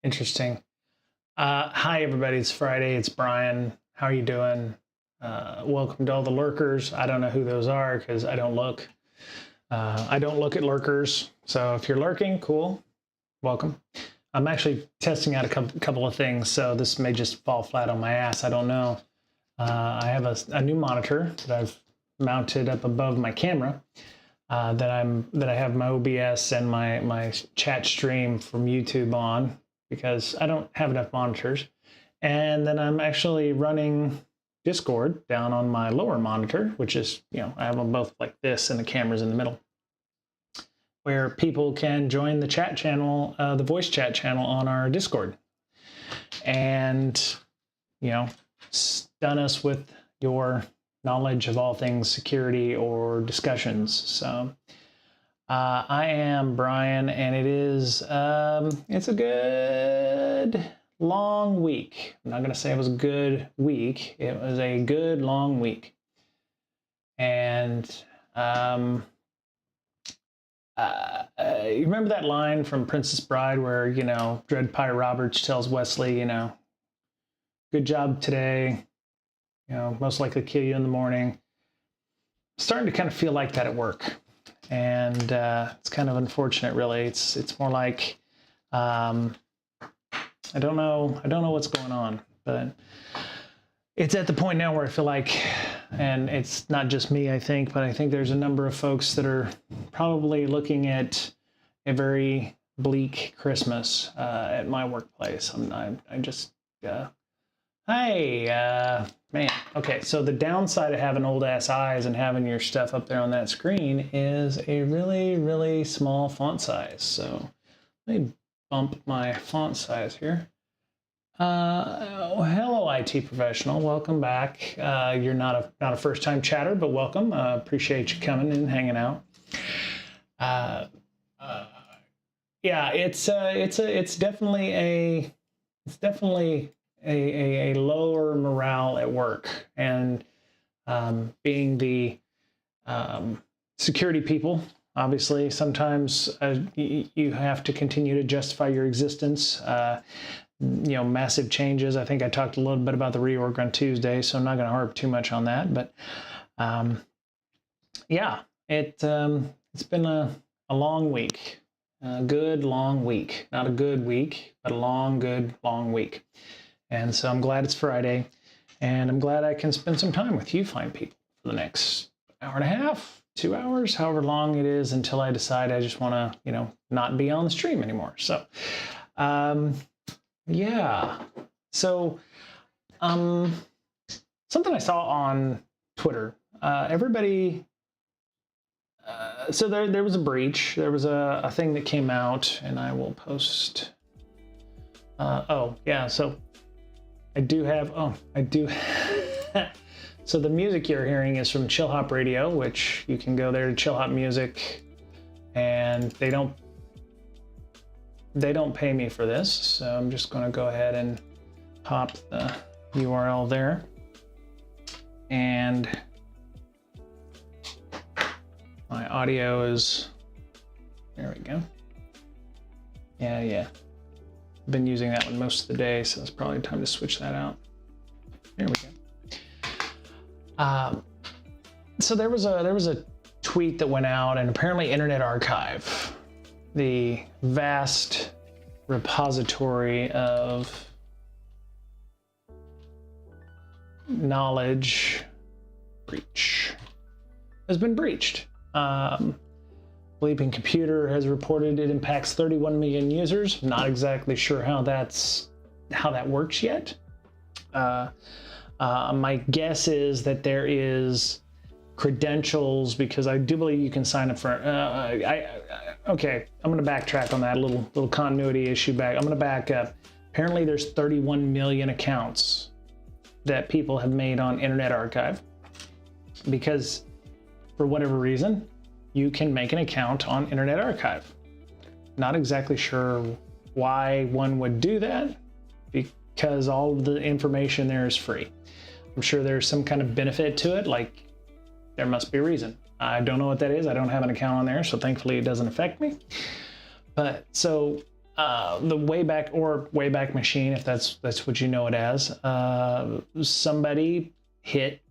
Interesting. Hi, everybody. It's Friday. It's Brian. How are you doing? Welcome to all the lurkers. I don't know who those are because I don't look. I don't look at lurkers. So if you're lurking, cool. Welcome. I'm actually testing out a couple of things, so this may just fall flat on my ass. I don't know. I have a new monitor that I've mounted up above my camera. That I have my OBS and my chat stream from YouTube on, because I don't have enough monitors. And then I'm actually running Discord down on my lower monitor, which is, I have them both like this and the camera's in the middle, where people can join the chat channel, the voice chat channel on our Discord. And, stun us with your knowledge of all things security or discussions. So I am Brian, and it is it's a good long week. I'm not going to say it was a good week. It was a good long week. And you remember that line from Princess Bride where, Dread Pirate Roberts tells Wesley, good job today. Most likely kill you in the morning. Starting to kind of feel like that at work. And it's kind of unfortunate, really. It's more like, I don't know what's going on, but it's at the point now where I feel like, and it's not just me, I think, but I think there's a number of folks that are probably looking at a very bleak Christmas at my workplace. I just, hey, man. Okay, so the downside of having old ass eyes and having your stuff up there on that screen is a really, really small font size. So let me bump my font size here. Hello, IT professional. Welcome back. You're not a first-time chatter, but welcome. Appreciate you coming and hanging out. Yeah, it's definitely a lower morale at work, and being the security people, obviously sometimes you have to continue to justify your existence. Massive changes. I think I talked a little bit about the reorg on Tuesday, so I'm not going to harp too much on that, but yeah, it's been a long week, a good long week. Not a good week, but a good long week. And so I'm glad it's Friday, and I'm glad I can spend some time with you fine people for the next hour and a half, 2 hours, however long it is, until I decide I just want to, not be on the stream anymore. So, yeah. So, something I saw on Twitter, everybody, so there was a breach. There was a thing that came out, and I will post, oh, yeah, so I do. So the music you're hearing is from Chill Hop Radio, which you can go there to Chill Hop Music, and they don't pay me for this. So I'm just going to go ahead and pop the URL there. And my audio is, there we go. Yeah. Been using that one most of the day, so it's probably time to switch that out. There we go. So there was a tweet that went out, and apparently Internet Archive, the vast repository of knowledge breach, has been breached. Bleeping Computer has reported it impacts 31 million users. Not exactly sure how that works yet. My guess is that there is credentials, because I do believe you can sign up for. Okay, I'm going to backtrack on that, a little continuity issue back. I'm going to back up. Apparently, there's 31 million accounts that people have made on Internet Archive, because for whatever reason, you can make an account on Internet Archive. Not exactly sure why one would do that, because all of the information there is free. I'm sure there's some kind of benefit to it, like there must be a reason. I don't know what that is. I don't have an account on there, so thankfully it doesn't affect me. But so the Wayback Machine, if that's what you know it as, somebody hit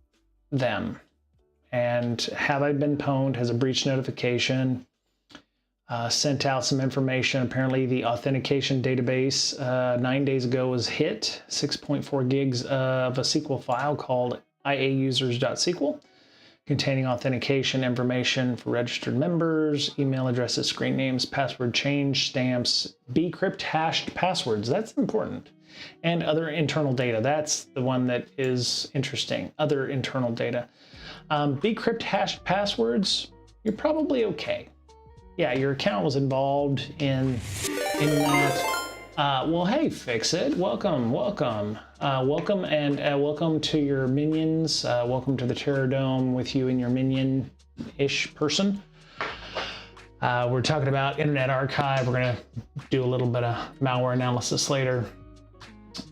them. And Have I Been Pwned has a breach notification, sent out some information. Apparently the authentication database 9 days ago was hit, 6.4 gigs of a SQL file called iausers.sql, containing authentication information for registered members, email addresses, screen names, password change, stamps, bcrypt hashed passwords. That's important. And other internal data. That's the one that is interesting. Other internal data. Bcrypt hashed passwords, you're probably okay. Yeah, your account was involved in that. Well, hey, Fix It. Welcome. Welcome to your minions. Welcome to the Terror Dome with you and your minion-ish person. We're talking about Internet Archive. We're going to do a little bit of malware analysis later.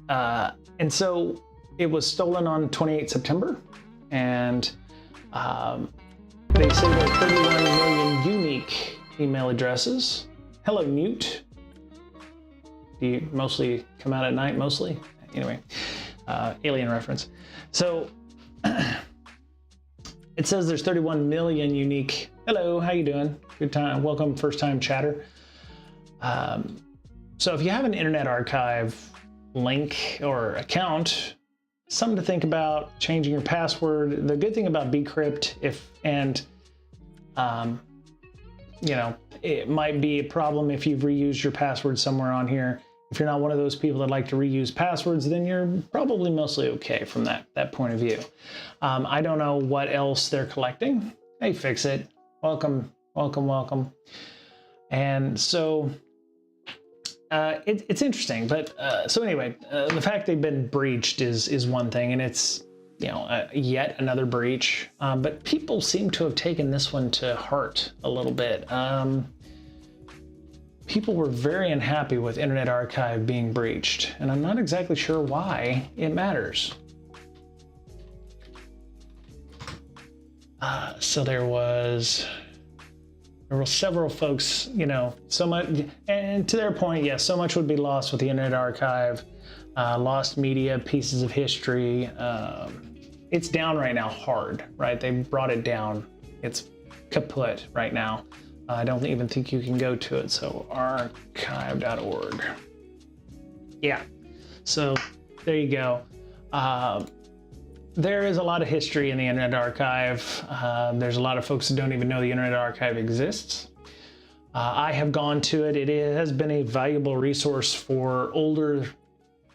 And so it was stolen on 28 September, and they say there are 31 million unique email addresses. Hello, Mute. Do you mostly come out at night, mostly? Anyway, alien reference. So it says there's 31 million unique. Hello, how you doing? Good time. Welcome, first time chatter. So if you have an Internet Archive link or account, something to think about, changing your password. The good thing about bcrypt, you know, it might be a problem if you've reused your password somewhere on here. If you're not one of those people that like to reuse passwords, then you're probably mostly okay from that point of view. I don't know what else they're collecting. Hey, Fix It. Welcome. And so it's interesting, but so anyway, the fact they've been breached is one thing, and it's, you know, yet another breach. But people seem to have taken this one to heart a little bit. People were very unhappy with Internet Archive being breached, and I'm not exactly sure why it matters. So there were several folks, you know, so much, and to their point, yes, so much would be lost with the Internet Archive, lost media, pieces of history. It's down right now hard, right? They brought it down. It's kaput right now. I don't even think you can go to it. So archive.org. Yeah, so there you go. There is a lot of history in the Internet Archive. There's a lot of folks that don't even know the Internet Archive exists. I have gone to it. It has been a valuable resource for older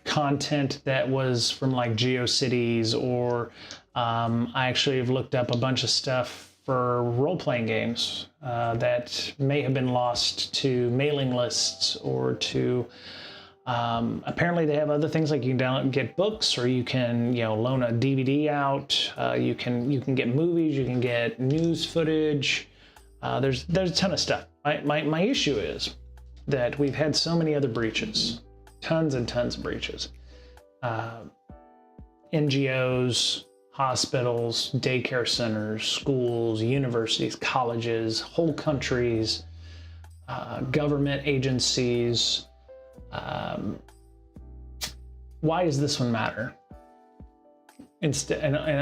content that was from like GeoCities, or I actually have looked up a bunch of stuff for role-playing games that may have been lost to mailing lists or to apparently they have other things, like you can get books, or you can, you know, loan a DVD out. You can get movies, you can get news footage. There's a ton of stuff. My issue is that we've had so many other breaches, tons and tons of breaches. NGOs, hospitals, daycare centers, schools, universities, colleges, whole countries, government agencies. Why does this one matter? And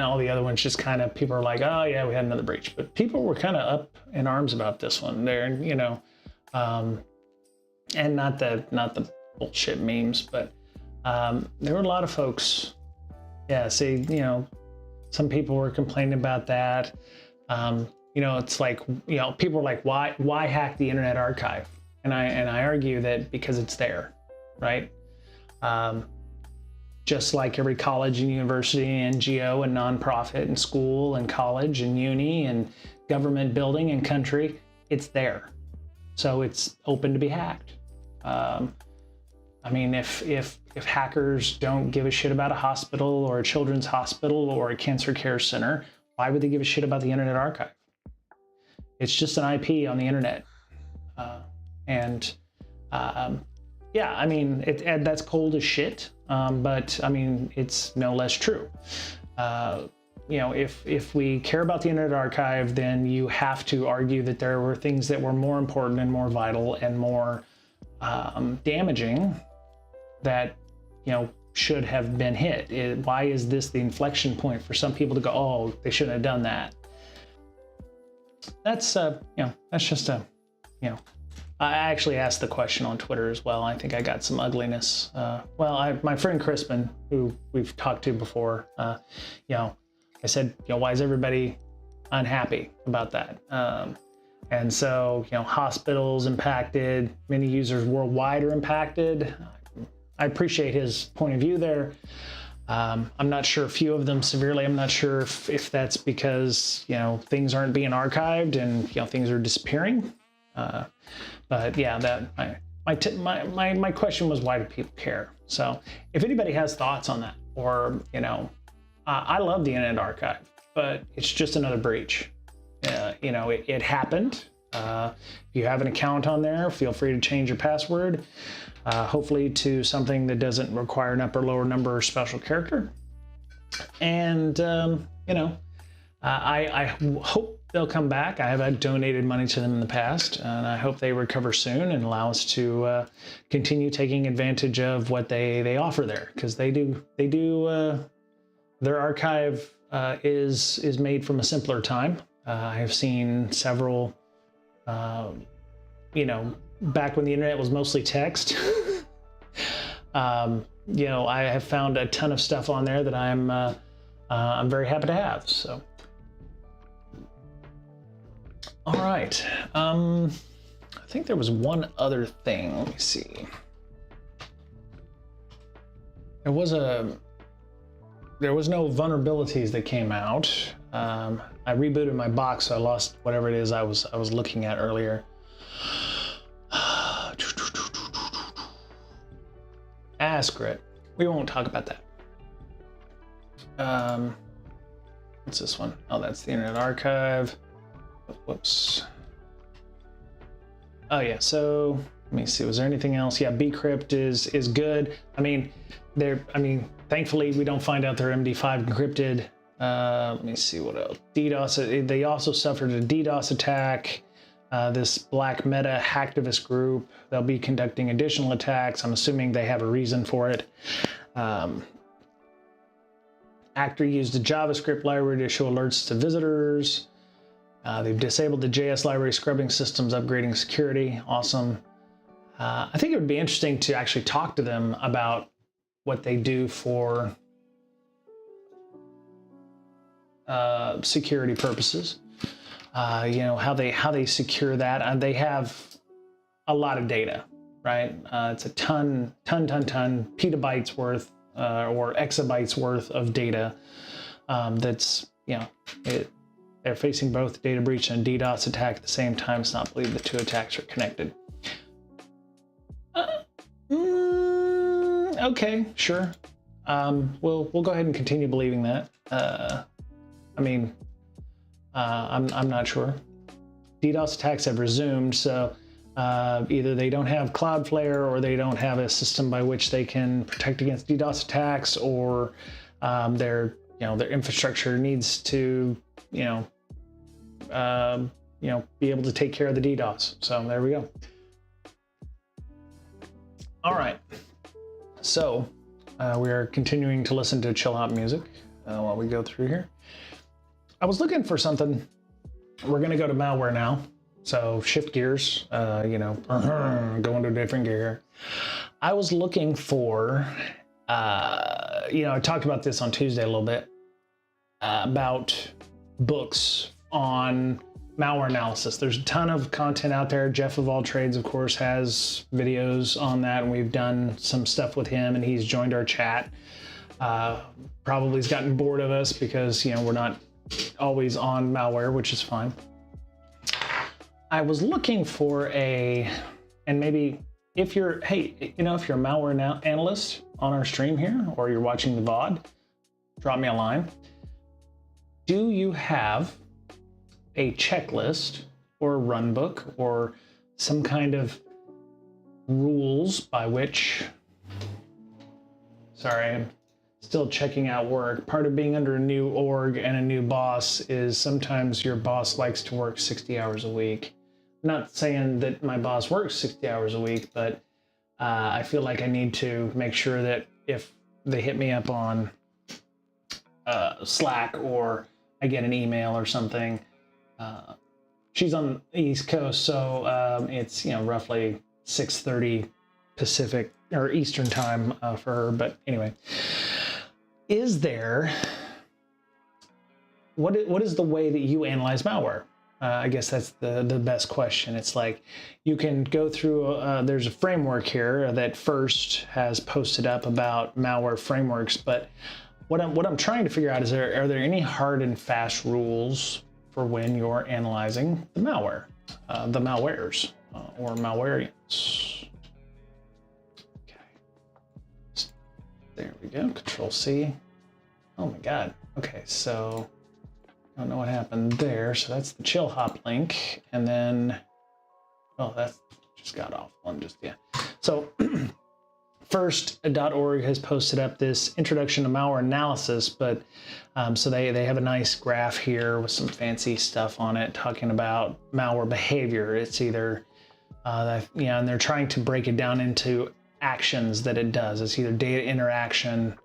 all the other ones just kind of, people are like, oh yeah, we had another breach. But people were kind of up in arms about this one there, you know, and not the bullshit memes, but there were a lot of folks, yeah, say, you know, some people were complaining about that. You know, it's like, you know, people are like, why hack the Internet Archive? And I argue that because it's there, right? Just like every college and university and NGO and nonprofit and school and college and uni and government building and country, it's there. So it's open to be hacked. I mean, if hackers don't give a shit about a hospital or a children's hospital or a cancer care center, why would they give a shit about the Internet Archive? It's just an IP on the internet. Yeah, I mean, that's cold as shit, but I mean, it's no less true. You know, if we care about the Internet Archive, then you have to argue that there were things that were more important and more vital and more damaging that, should have been hit. Why is this the inflection point for some people to go, oh, they shouldn't have done that? That's, that's just I actually asked the question on Twitter as well. I think I got some ugliness. My friend Crispin, who we've talked to before, I said, why is everybody unhappy about that? And so, hospitals impacted, many users worldwide are impacted. I appreciate his point of view there. I'm not sure, a few of them severely. I'm not sure if that's because, things aren't being archived and, things are disappearing. But yeah, that my question was, why do people care? So if anybody has thoughts on that, or, I love the Internet Archive, but it's just another breach. It happened. If you have an account on there, feel free to change your password, hopefully to something that doesn't require an upper lower number or special character. And, I hope they'll come back. I have donated money to them in the past, and I hope they recover soon and allow us to continue taking advantage of what they offer there, because they do their archive is made from a simpler time. I have seen several, back when the internet was mostly text. I have found a ton of stuff on there that I'm very happy to have. So, all right. I think there was one other thing. Let me see. There was no vulnerabilities that came out. I rebooted my box, so I lost whatever it is I was looking at earlier. Script. We won't talk about that. What's this one? Oh, that's the Internet Archive. Whoops. Oh yeah. So let me see. Was there anything else? Yeah, bcrypt is good. Thankfully we don't find out they're MD5 encrypted. Let me see what else. DDoS. They also suffered a DDoS attack. This Black Meta hacktivist group, they'll be conducting additional attacks. I'm assuming they have a reason for it. Actor used a JavaScript library to show alerts to visitors. They've disabled the JS library scrubbing systems, upgrading security. Awesome. I think it would be interesting to actually talk to them about what they do for security purposes. How they secure that, and they have a lot of data, right? It's a ton petabytes worth or exabytes worth of data. They're facing both data breach and DDoS attack at the same time. It's not believed the two attacks are connected. Okay, sure. We'll go ahead and continue believing that. I'm not sure. DDoS attacks have resumed, so either they don't have Cloudflare or they don't have a system by which they can protect against DDoS attacks, or their infrastructure needs to be able to take care of the DDoS. So there we go. All right. So we are continuing to listen to chill out music while we go through here. I was looking for something. We're going to go to malware now. So shift gears, going to a different gear. I was looking for, I talked about this on Tuesday a little bit, about books on malware analysis. There's a ton of content out there. Jeff of All Trades, of course, has videos on that, and we've done some stuff with him, and he's joined our chat. Probably has gotten bored of us because, we're not always on malware, which is fine. I was looking for and maybe if you're a malware analyst on our stream here, or you're watching the VOD, drop me a line. Do you have a checklist or a run book or some kind of rules by which, sorry, I'm still checking out work. Part of being under a new org and a new boss is sometimes your boss likes to work 60 hours a week. I'm not saying that my boss works 60 hours a week, but I feel like I need to make sure that if they hit me up on Slack or I get an email or something, she's on the East Coast, so it's roughly 6:30 Pacific or Eastern time for her. But anyway, what is the way that you analyze malware? I guess that's the best question. It's like you can go through, there's a framework here that First has posted up about malware frameworks, but what I'm trying to figure out is are there any hard and fast rules for when you're analyzing the malware, the malwares or malwarians? Okay, there we go, Control C. Oh my God, okay, so I don't know what happened there. So that's the chill hop link. And then, oh, that just got off one yeah. So first.org has posted up this introduction to malware analysis, but so they have a nice graph here with some fancy stuff on it talking about malware behavior. It's either, and they're trying to break it down into actions that it does. It's either data interaction,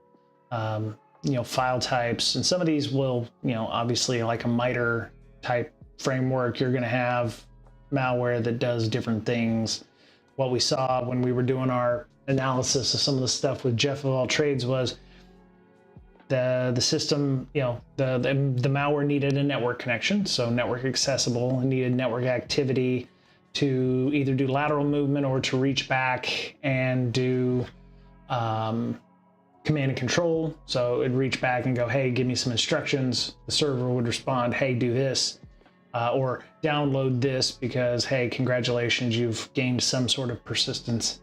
file types, and some of these will, obviously like a MITRE type framework, you're going to have malware that does different things. What we saw when we were doing our analysis of some of the stuff with Jeff of all trades was the system, the malware needed a network connection, so network accessible, needed network activity to either do lateral movement or to reach back and do command and control. So it'd reach back and go, hey, give me some instructions. The server would respond, hey, do this, or download this because, hey, congratulations, you've gained some sort of persistence.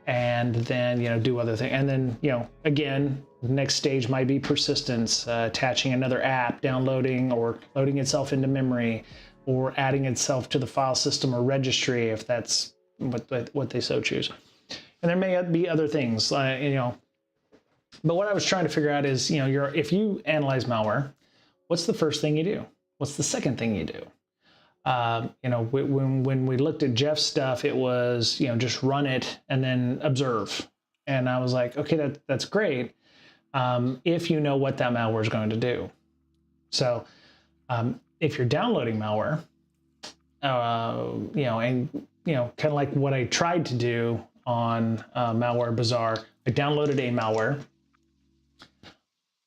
And then, do other things. And then, again, the next stage might be persistence, attaching another app, downloading or loading itself into memory, or adding itself to the file system or registry if that's what they so choose. And there may be other things, but what I was trying to figure out is, if you analyze malware, what's the first thing you do? What's the second thing you do? When we looked at Jeff's stuff, it was, just run it and then observe. And I was like, okay, that's great. If you know what that malware is going to do. So if you're downloading malware, kind of like what I tried to do on Malware Bazaar, I downloaded a malware.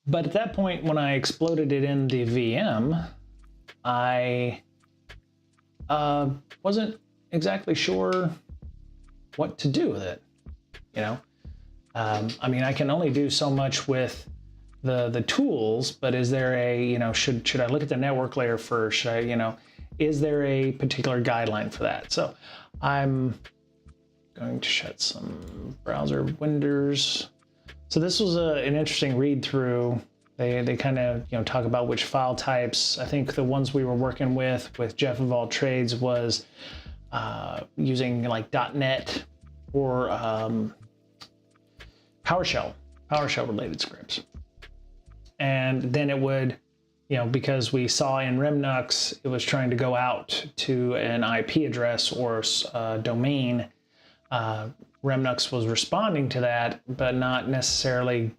But at that point, when I exploded it in the VM, I wasn't exactly sure what to do with it. I can only do so much with the tools, but is there a, should I look at the network layer first? Should I, is there a particular guideline for that? So I'm going to shut some browser windows. So this was an interesting read through. They kind of talk about which file types. I think the ones we were working with Jeff of all trades was using like .NET or PowerShell related scripts. And then it would, because we saw in Remnux, it was trying to go out to an IP address or domain. Remnux was responding to that, but not necessarily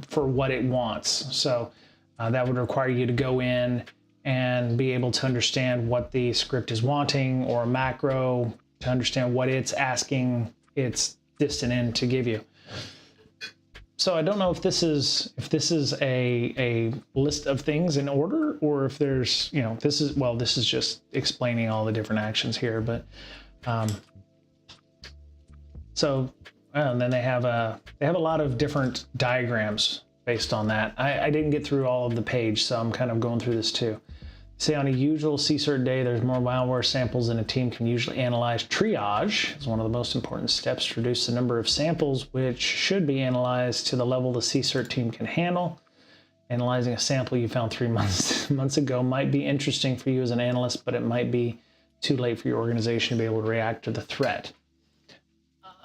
for what it wants. So that would require you to go in and be able to understand what the script is wanting, or a macro to understand what it's asking its distant end to give you. So I don't know if this is a list of things in order, or if there's, this is just explaining all the different actions here, but and then they have a lot of different diagrams based on that. I didn't get through all of the page, so I'm kind of going through this too. Say on a usual CSERT day, there's more malware samples than a team can usually analyze. Triage is one of the most important steps to reduce the number of samples which should be analyzed to the level the CSERT team can handle. Analyzing a sample you found 3 months ago might be interesting for you as an analyst, but it might be too late for your organization to be able to react to the threat.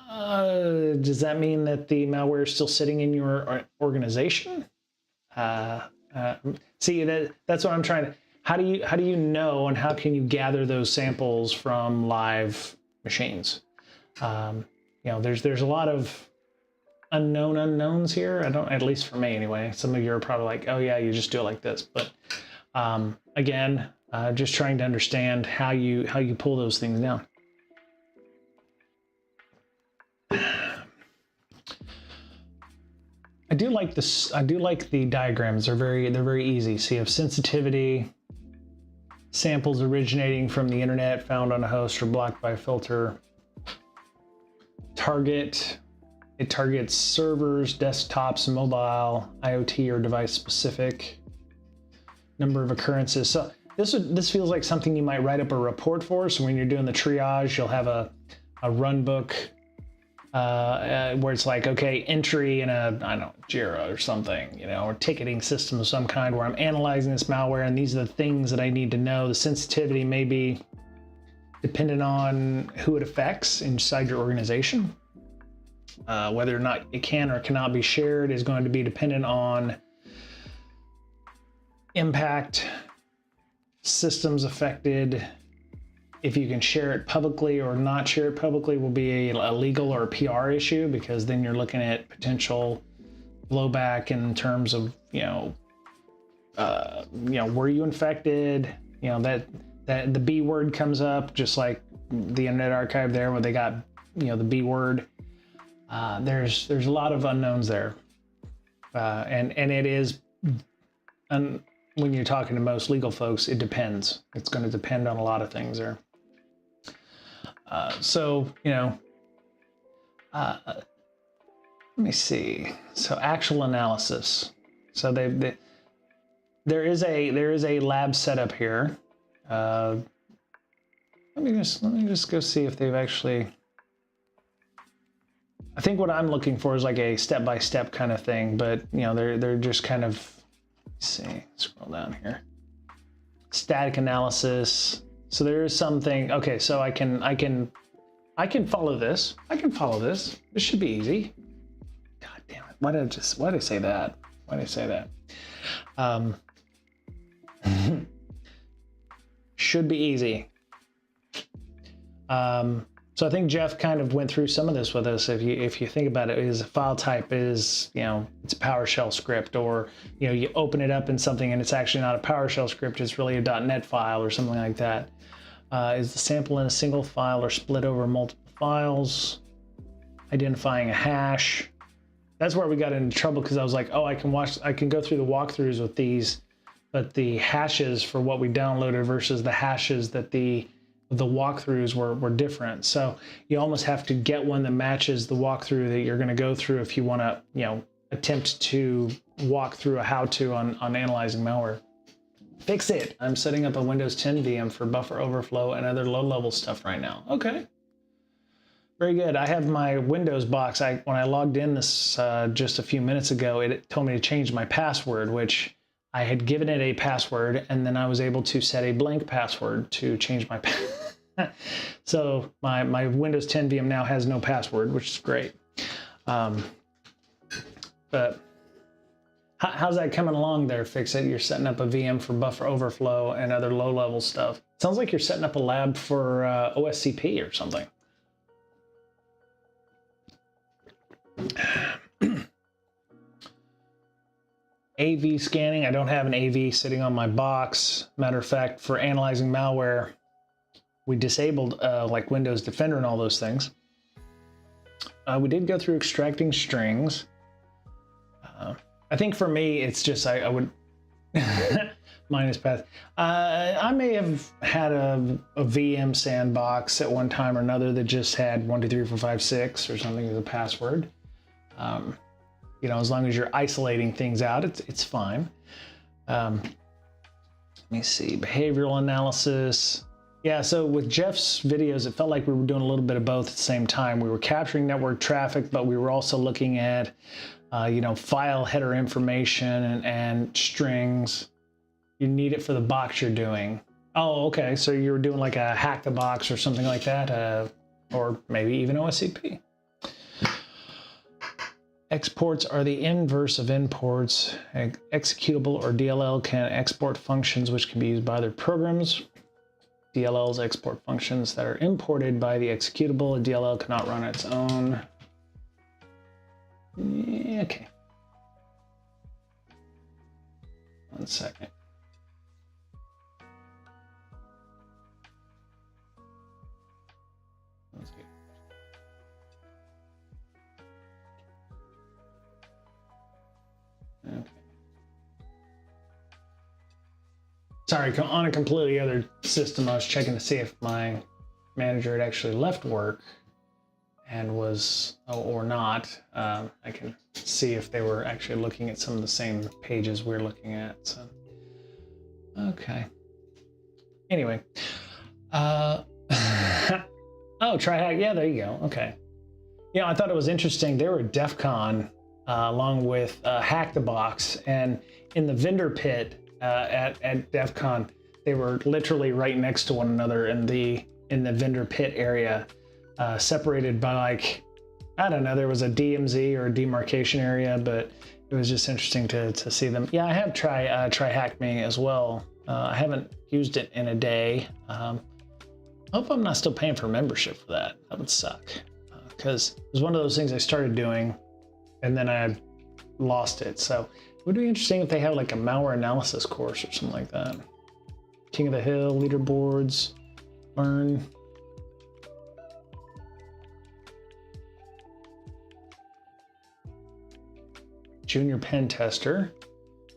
Does that mean that the malware is still sitting in your organization? See, that's what I'm trying to. How do you know, and how can you gather those samples from live machines? there's a lot of unknown unknowns here. At least for me anyway. Some of you are probably like, oh yeah, you just do it like this. But again, just trying to understand how you pull those things down. I do like this. I do like the diagrams. They're very easy. So you have sensitivity, samples originating from the internet found on a host or blocked by a filter. Target. It targets servers, desktops, mobile, IoT, or device specific. Number of occurrences. So this feels like something you might write up a report for. So when you're doing the triage, you'll have a run book where it's like, okay, entry in a, I don't know, Jira or something, or ticketing system of some kind where I'm analyzing this malware and these are the things that I need to know. The sensitivity may be dependent on who it affects inside your organization. Whether or not it can or cannot be shared is going to be dependent on impact, systems affected. If you can share it publicly or not share it publicly will be a legal or a PR issue, because then you're looking at potential blowback in terms of, were you infected? That the B word comes up, just like the Internet Archive there, where they got, the B word. There's a lot of unknowns there, and it is, when you're talking to most legal folks, it depends. It's going to depend on a lot of things there. Let me see. So actual analysis. So there is a lab setup here. Let me just go see if they've actually. I think what I'm looking for is like a step-by-step kind of thing, but they're just kind of, let's see, scroll down here. Static analysis. So there is something. Okay, so I can follow this. I can follow this. This should be easy. God damn it! Why did I say that? Why did I say that? Should be easy. So I think Jeff kind of went through some of this with us. If you think about it, is a file type is, it's a PowerShell script, or, you open it up in something and it's actually not a PowerShell script, it's really a .NET file or something like that. Is the sample in a single file or split over multiple files? Identifying a hash. That's where we got into trouble, because I was like, oh, I can go through the walkthroughs with these, but the hashes for what we downloaded versus the hashes that the walkthroughs were different. So you almost have to get one that matches the walkthrough that you're going to go through if you want to, attempt to walk through a how-to on analyzing malware. Fix it. I'm setting up a Windows 10 VM for buffer overflow and other low-level stuff right now. Okay. Very good. I have my Windows box. When I logged in this just a few minutes ago, it told me to change my password, which I had given it a password, and then I was able to set a blank password to change my password. So my Windows 10 VM now has no password, which is great. But how's that coming along there, Fix It? You're setting up a VM for buffer overflow and other low-level stuff. Sounds like you're setting up a lab for OSCP or something. AV scanning. I don't have an AV sitting on my box. Matter of fact, for analyzing malware, we disabled like Windows Defender and all those things. We did go through extracting strings. I think for me, it's just I would minus path. I may have had a VM sandbox at one time or another that just had 1, 2, 3, 4, 5, 6 or something as a password. As long as you're isolating things out, it's fine. Let me see, behavioral analysis. Yeah, so with Jeff's videos, it felt like we were doing a little bit of both at the same time. We were capturing network traffic, but we were also looking at, file header information and strings. You need it for the box you're doing. Oh, okay, so you were doing like a hack the box or something like that, or maybe even OSCP. Exports are the inverse of imports. Executable or DLL can export functions which can be used by other programs. DLLs export functions that are imported by the executable. A DLL cannot run its own. Yeah, okay. 1 second. Let's see. Okay. Sorry, on a completely other system, I was checking to see if my manager had actually left work and was, or not. I can see if they were actually looking at some of the same pages we're looking at. So, okay. Anyway, oh, try hack. Yeah, there you go. Okay. Yeah, I thought it was interesting. They were at DEF CON along with Hack the Box, and in the vendor pit at DEF CON, they were literally right next to one another in the vendor pit area, separated by, like, I don't know, there was a DMZ or a demarcation area, but it was just interesting to see them. Yeah, I have try Hack Me as well. I haven't used it in a day. I hope I'm not still paying for membership for that. That would suck, because it was one of those things I started doing and then I lost it. So it would be interesting if they have like a malware analysis course or something like that. King of the Hill, leaderboards, learn. Junior pen tester,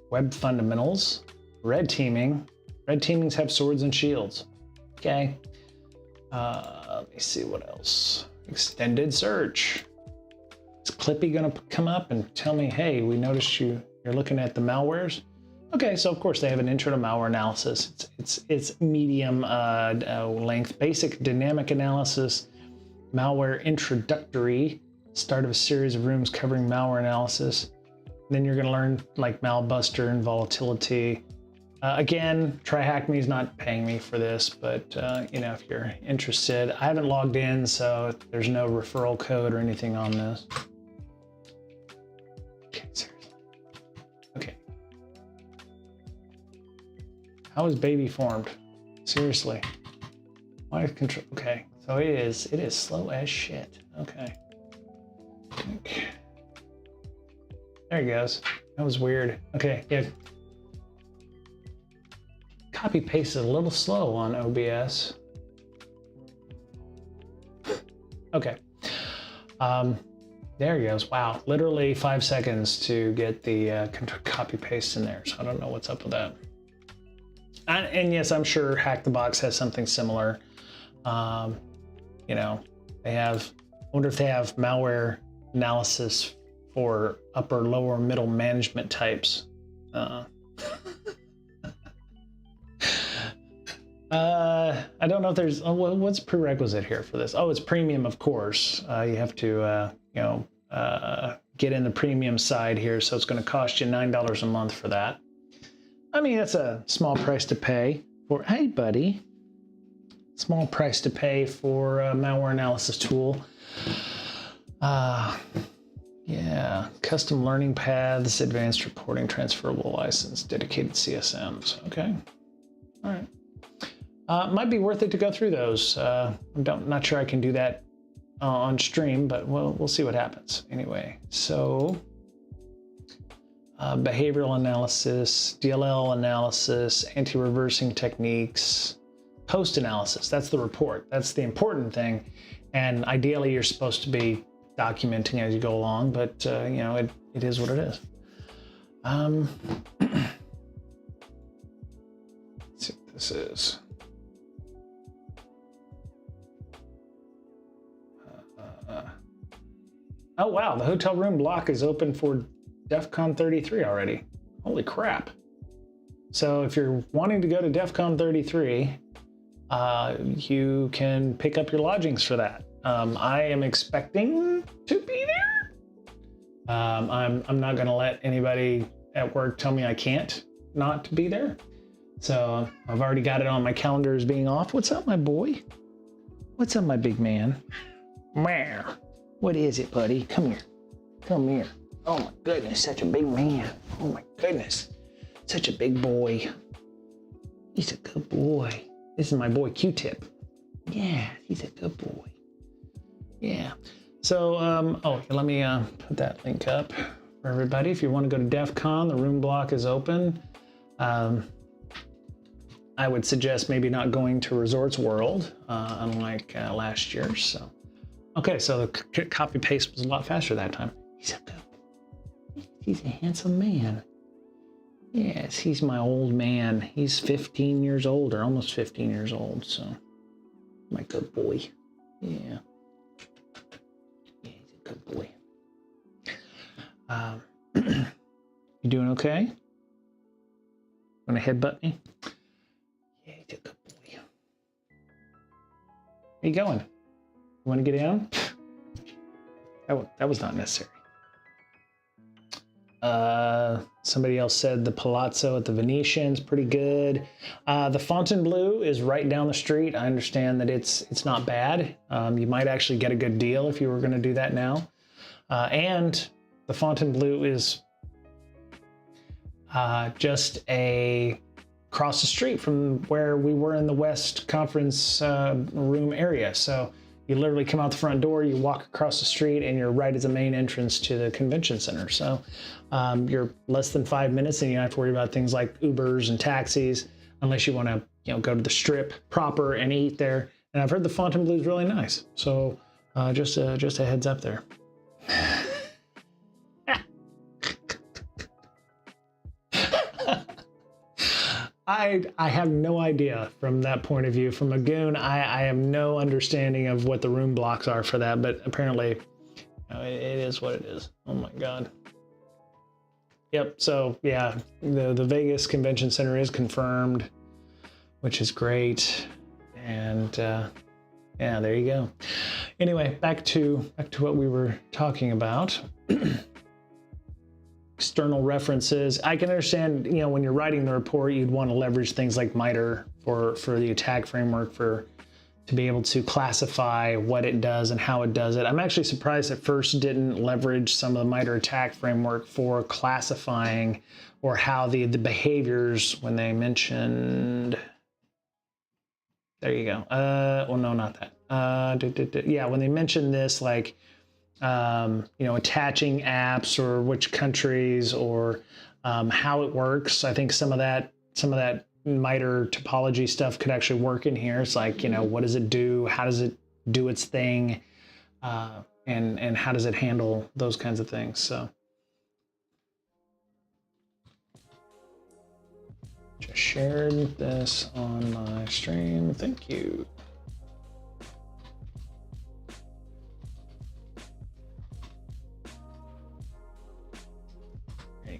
web fundamentals, red teaming. Red teamings have swords and shields. Okay. Let me see what else. Extended search. Is Clippy gonna come up and tell me, hey, we noticed you're looking at the malwares? Okay, so of course they have an intro to malware analysis. It's medium length, basic dynamic analysis, malware introductory, start of a series of rooms covering malware analysis. Then you're gonna learn like malbuster and volatility. Again, TryHackMe is not paying me for this, but you know, if you're interested, I haven't logged in, so there's no referral code or anything on this. Okay, seriously. Okay. How is baby formed? Seriously. Why is control? Okay, so it is slow as shit. Okay. There he goes. That was weird. Okay, yeah. Copy paste is a little slow on OBS. Okay. There he goes. Wow, literally 5 seconds to get the copy paste in there. So I don't know what's up with that. And yes, I'm sure Hack the Box has something similar. You know, they have, I wonder if they have malware analysis for upper, lower, middle management types. I don't know if there's, what's prerequisite here for this? Oh, it's premium, of course. You have to, you know, get in the premium side here. So it's going to cost you $9 a month for that. I mean, that's a small price to pay for, hey, buddy. Small price to pay for a malware analysis tool. Yeah, custom learning paths, advanced reporting, transferable license, dedicated CSMs. Okay, all right. Might be worth it to go through those. Not sure I can do that on stream, but we'll see what happens. Anyway, so behavioral analysis, DLL analysis, anti-reversing techniques, post analysis. That's the report. That's the important thing. And ideally, you're supposed to be documenting as you go along, but you know, it is what it is. Let's see what this is. Oh wow, the hotel room block is open for DEF CON 33 already. Holy crap. So if you're wanting to go to DEF CON 33, you can pick up your lodgings for that. I am expecting to be there. I'm not gonna let anybody at work tell me I can't not be there. So I've already got it on my calendar as being off. What's up, my boy? What's up, my big man? Meow. What is it, buddy? Come here. Come here. Oh my goodness, such a big man. Oh my goodness, such a big boy. He's a good boy. This is my boy Q-Tip. Yeah, he's a good boy. Yeah. So, let me put that link up for everybody. If you want to go to DEF CON, the room block is open. I would suggest maybe not going to Resorts World, unlike last year. So, okay, so the copy paste was a lot faster that time. He's a handsome man. Yes, he's my old man. He's 15 years old, or almost 15 years old. So, my good boy. Yeah. Yeah, he's a good boy. You doing okay? Want to headbutt me? Yeah, he's a good boy. Where you going? You want to get down? That was not necessary. Somebody else said the Palazzo at the Venetian's pretty good. The Fontainebleau is right down the street. I understand that it's not bad. You might actually get a good deal if you were going to do that now. And the Fontainebleau is just across the street from where we were in the West Conference room area. So you literally come out the front door, you walk across the street, and you're right at the main entrance to the convention center. So you're less than 5 minutes, and you don't have to worry about things like Ubers and taxis, unless you want to, go to the Strip proper and eat there. And I've heard the Fontainebleau is really nice. So just a heads up there. I have no idea from that point of view. From a goon, I have no understanding of what the room blocks are for that, but apparently it is what it is. Oh my God. Yep, so yeah, the Vegas Convention Center is confirmed, which is great. And yeah, there you go. Anyway, back to what we were talking about. External references. I can understand, when you're writing the report, you'd want to leverage things like MITRE for the attack framework to be able to classify what it does and how it does it. I'm actually surprised at first didn't leverage some of the MITRE attack framework for classifying or how the behaviors when they mentioned. There you go. Well, no, not that. Yeah, when they mentioned this, like, attaching apps or which countries or how it works. I think some of that MITRE topology stuff could actually work in here. It's like, what does it do? How does it do its thing? And how does it handle those kinds of things? So just shared this on my stream. Thank you.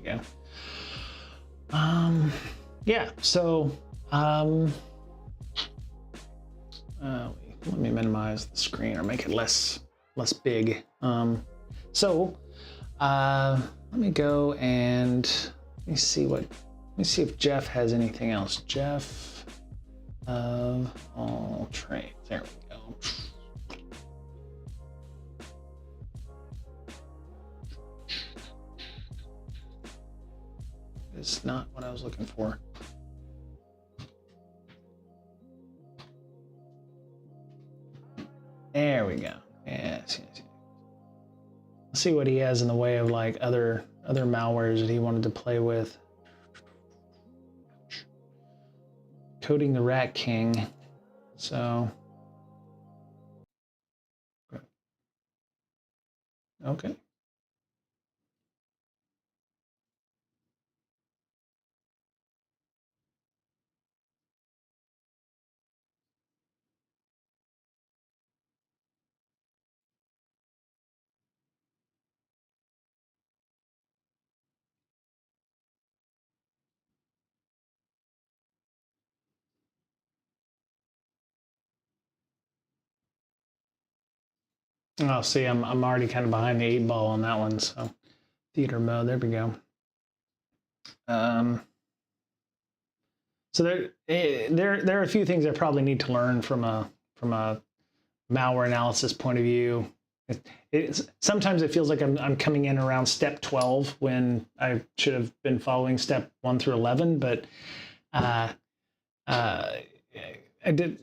Go. Yeah, so let me minimize the screen or make it less big. Let me go and let me see if Jeff has anything else. Jeff of all trades. There we go. It's not what I was looking for. There we go. Yes. Let's see what he has in the way of like other malwares that he wanted to play with. Coding the Rat King. So. Okay. Oh, see, I'm already kind of behind the 8 ball on that one. So, theater mode. There we go. So there are a few things I probably need to learn from a malware analysis point of view. Sometimes it feels like I'm coming in around step 12 when I should have been following step 1 through 11. But I did,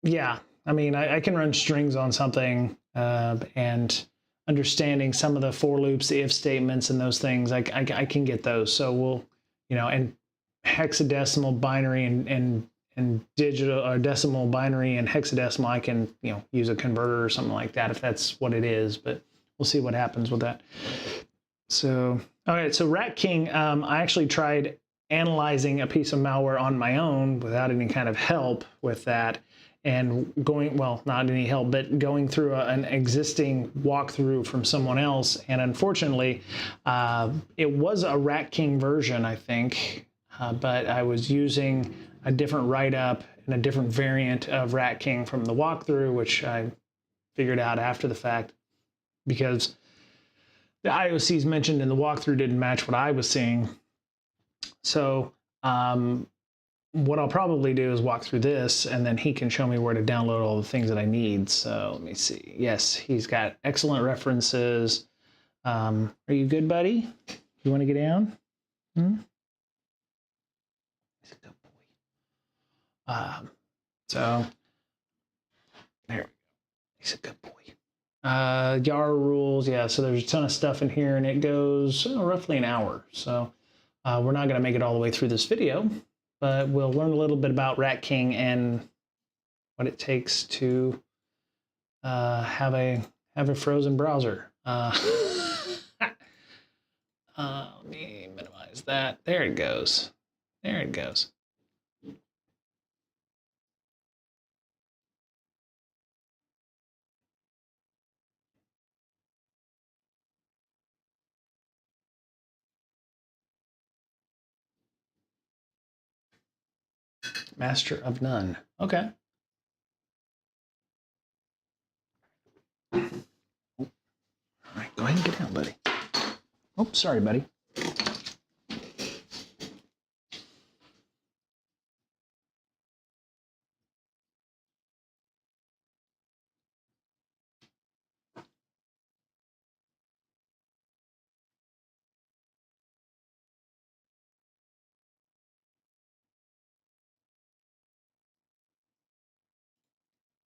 yeah. I mean, I can run strings on something, and understanding some of the for loops, the if statements, and those things, I can get those. So we'll, and hexadecimal, binary, and digital, or decimal, binary, and hexadecimal, I can use a converter or something like that if that's what it is. But we'll see what happens with that. So, all right. So Rat King, I actually tried analyzing a piece of malware on my own without any kind of help with that, and not any help, but going through an existing walkthrough from someone else. And unfortunately, it was a Rat King version, I think, but I was using a different write-up and a different variant of Rat King from the walkthrough, which I figured out after the fact, because the IOCs mentioned in the walkthrough didn't match what I was seeing. So what I'll probably do is walk through this, and then he can show me where to download all the things that I need. So let me see. Yes, he's got excellent references. Are you good, buddy? You want to get down? He's a good boy. So there we go. He's a good boy. YAR rules, yeah, so there's a ton of stuff in here, and it goes roughly an hour. So we're not going to make it all the way through this video, but we'll learn a little bit about Rat King and what it takes to have a frozen browser. Let me minimize that. There it goes. There it goes. Master of none. Okay. All right, go ahead and get down, buddy. Oh, sorry, buddy.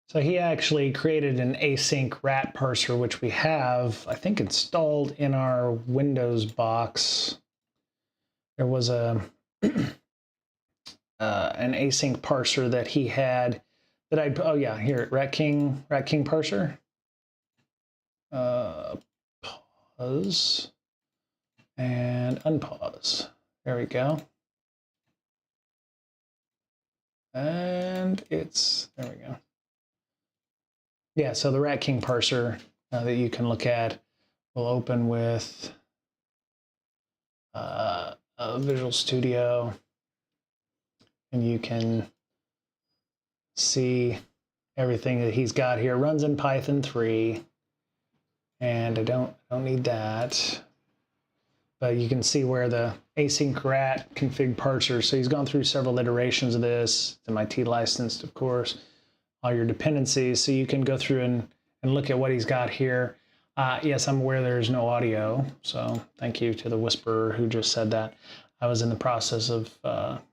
So he actually created an async rat parser, which we have, I think, installed in our Windows box. There was an async parser that he had that oh yeah, here, Rat King parser. Pause and unpause. There we go. And there we go. Yeah, so the Rat King parser that you can look at will open with Visual Studio, and you can see everything that he's got here. Runs in Python 3, and I don't need that. But you can see where the async rat config parser. So he's gone through several iterations of this, MIT licensed, of course, all your dependencies. So you can go through and look at what he's got here. Yes, I'm aware there's no audio. So thank you to the whisperer who just said that. I was in the process of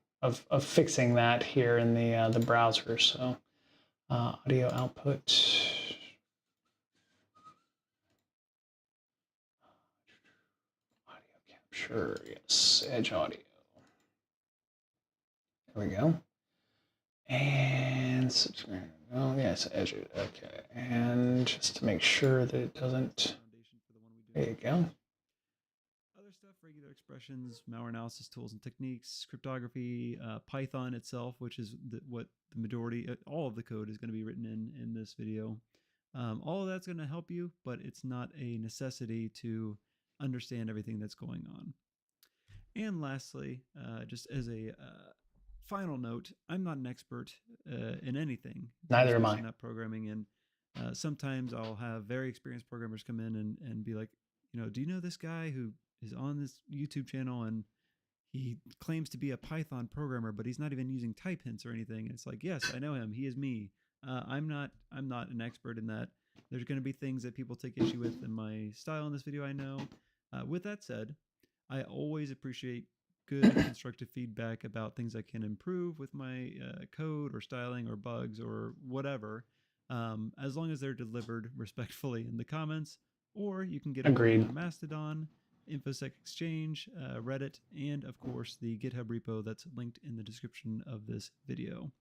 fixing that here in the browser. So audio output. Sure, yes, Edge Audio. There we go. And oh yes, Edge. Okay, and just to make sure that it doesn't. There you go. Other stuff: regular expressions, malware analysis tools and techniques, cryptography, Python itself, which is what the majority, all of the code is going to be written in this video. All of that's going to help you, but it's not a necessity to understand everything that's going on. And lastly, just as a final note, I'm not an expert in anything. Neither am I. Not programming, and sometimes I'll have very experienced programmers come in and be like, do you know this guy who is on this YouTube channel and he claims to be a Python programmer, but he's not even using type hints or anything? And it's like, yes, I know him. He is me. I'm not an expert in that. There's going to be things that people take issue with in my style in this video, I know. With that said, I always appreciate good constructive feedback about things I can improve with my code or styling or bugs or whatever, as long as they're delivered respectfully in the comments. Or you can get them over Agreed. on Mastodon, InfoSec Exchange, Reddit, and of course the GitHub repo that's linked in the description of this video.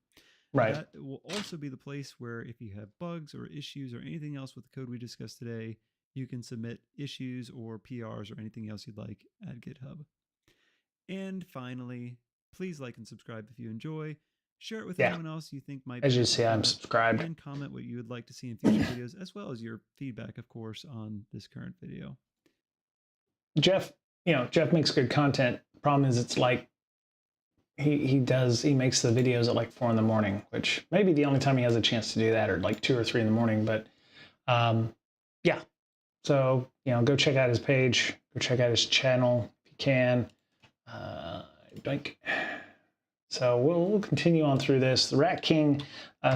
Right. That will also be the place where if you have bugs or issues or anything else with the code we discussed today, you can submit issues or PRs or anything else you'd like at GitHub. And finally, please like and subscribe if you enjoy. Share it with anyone else you think might As you benefit see, I'm from it, subscribed. and comment what you would like to see in future videos, as well as your feedback, of course, on this current video. Jeff, Jeff makes good content. Problem is, it's like he makes the videos at like 4 a.m, which may be the only time he has a chance to do that, or like 2 or 3 a.m. But yeah, so go check out his page, go check out his channel if you can. So we'll continue on through this. The Rat King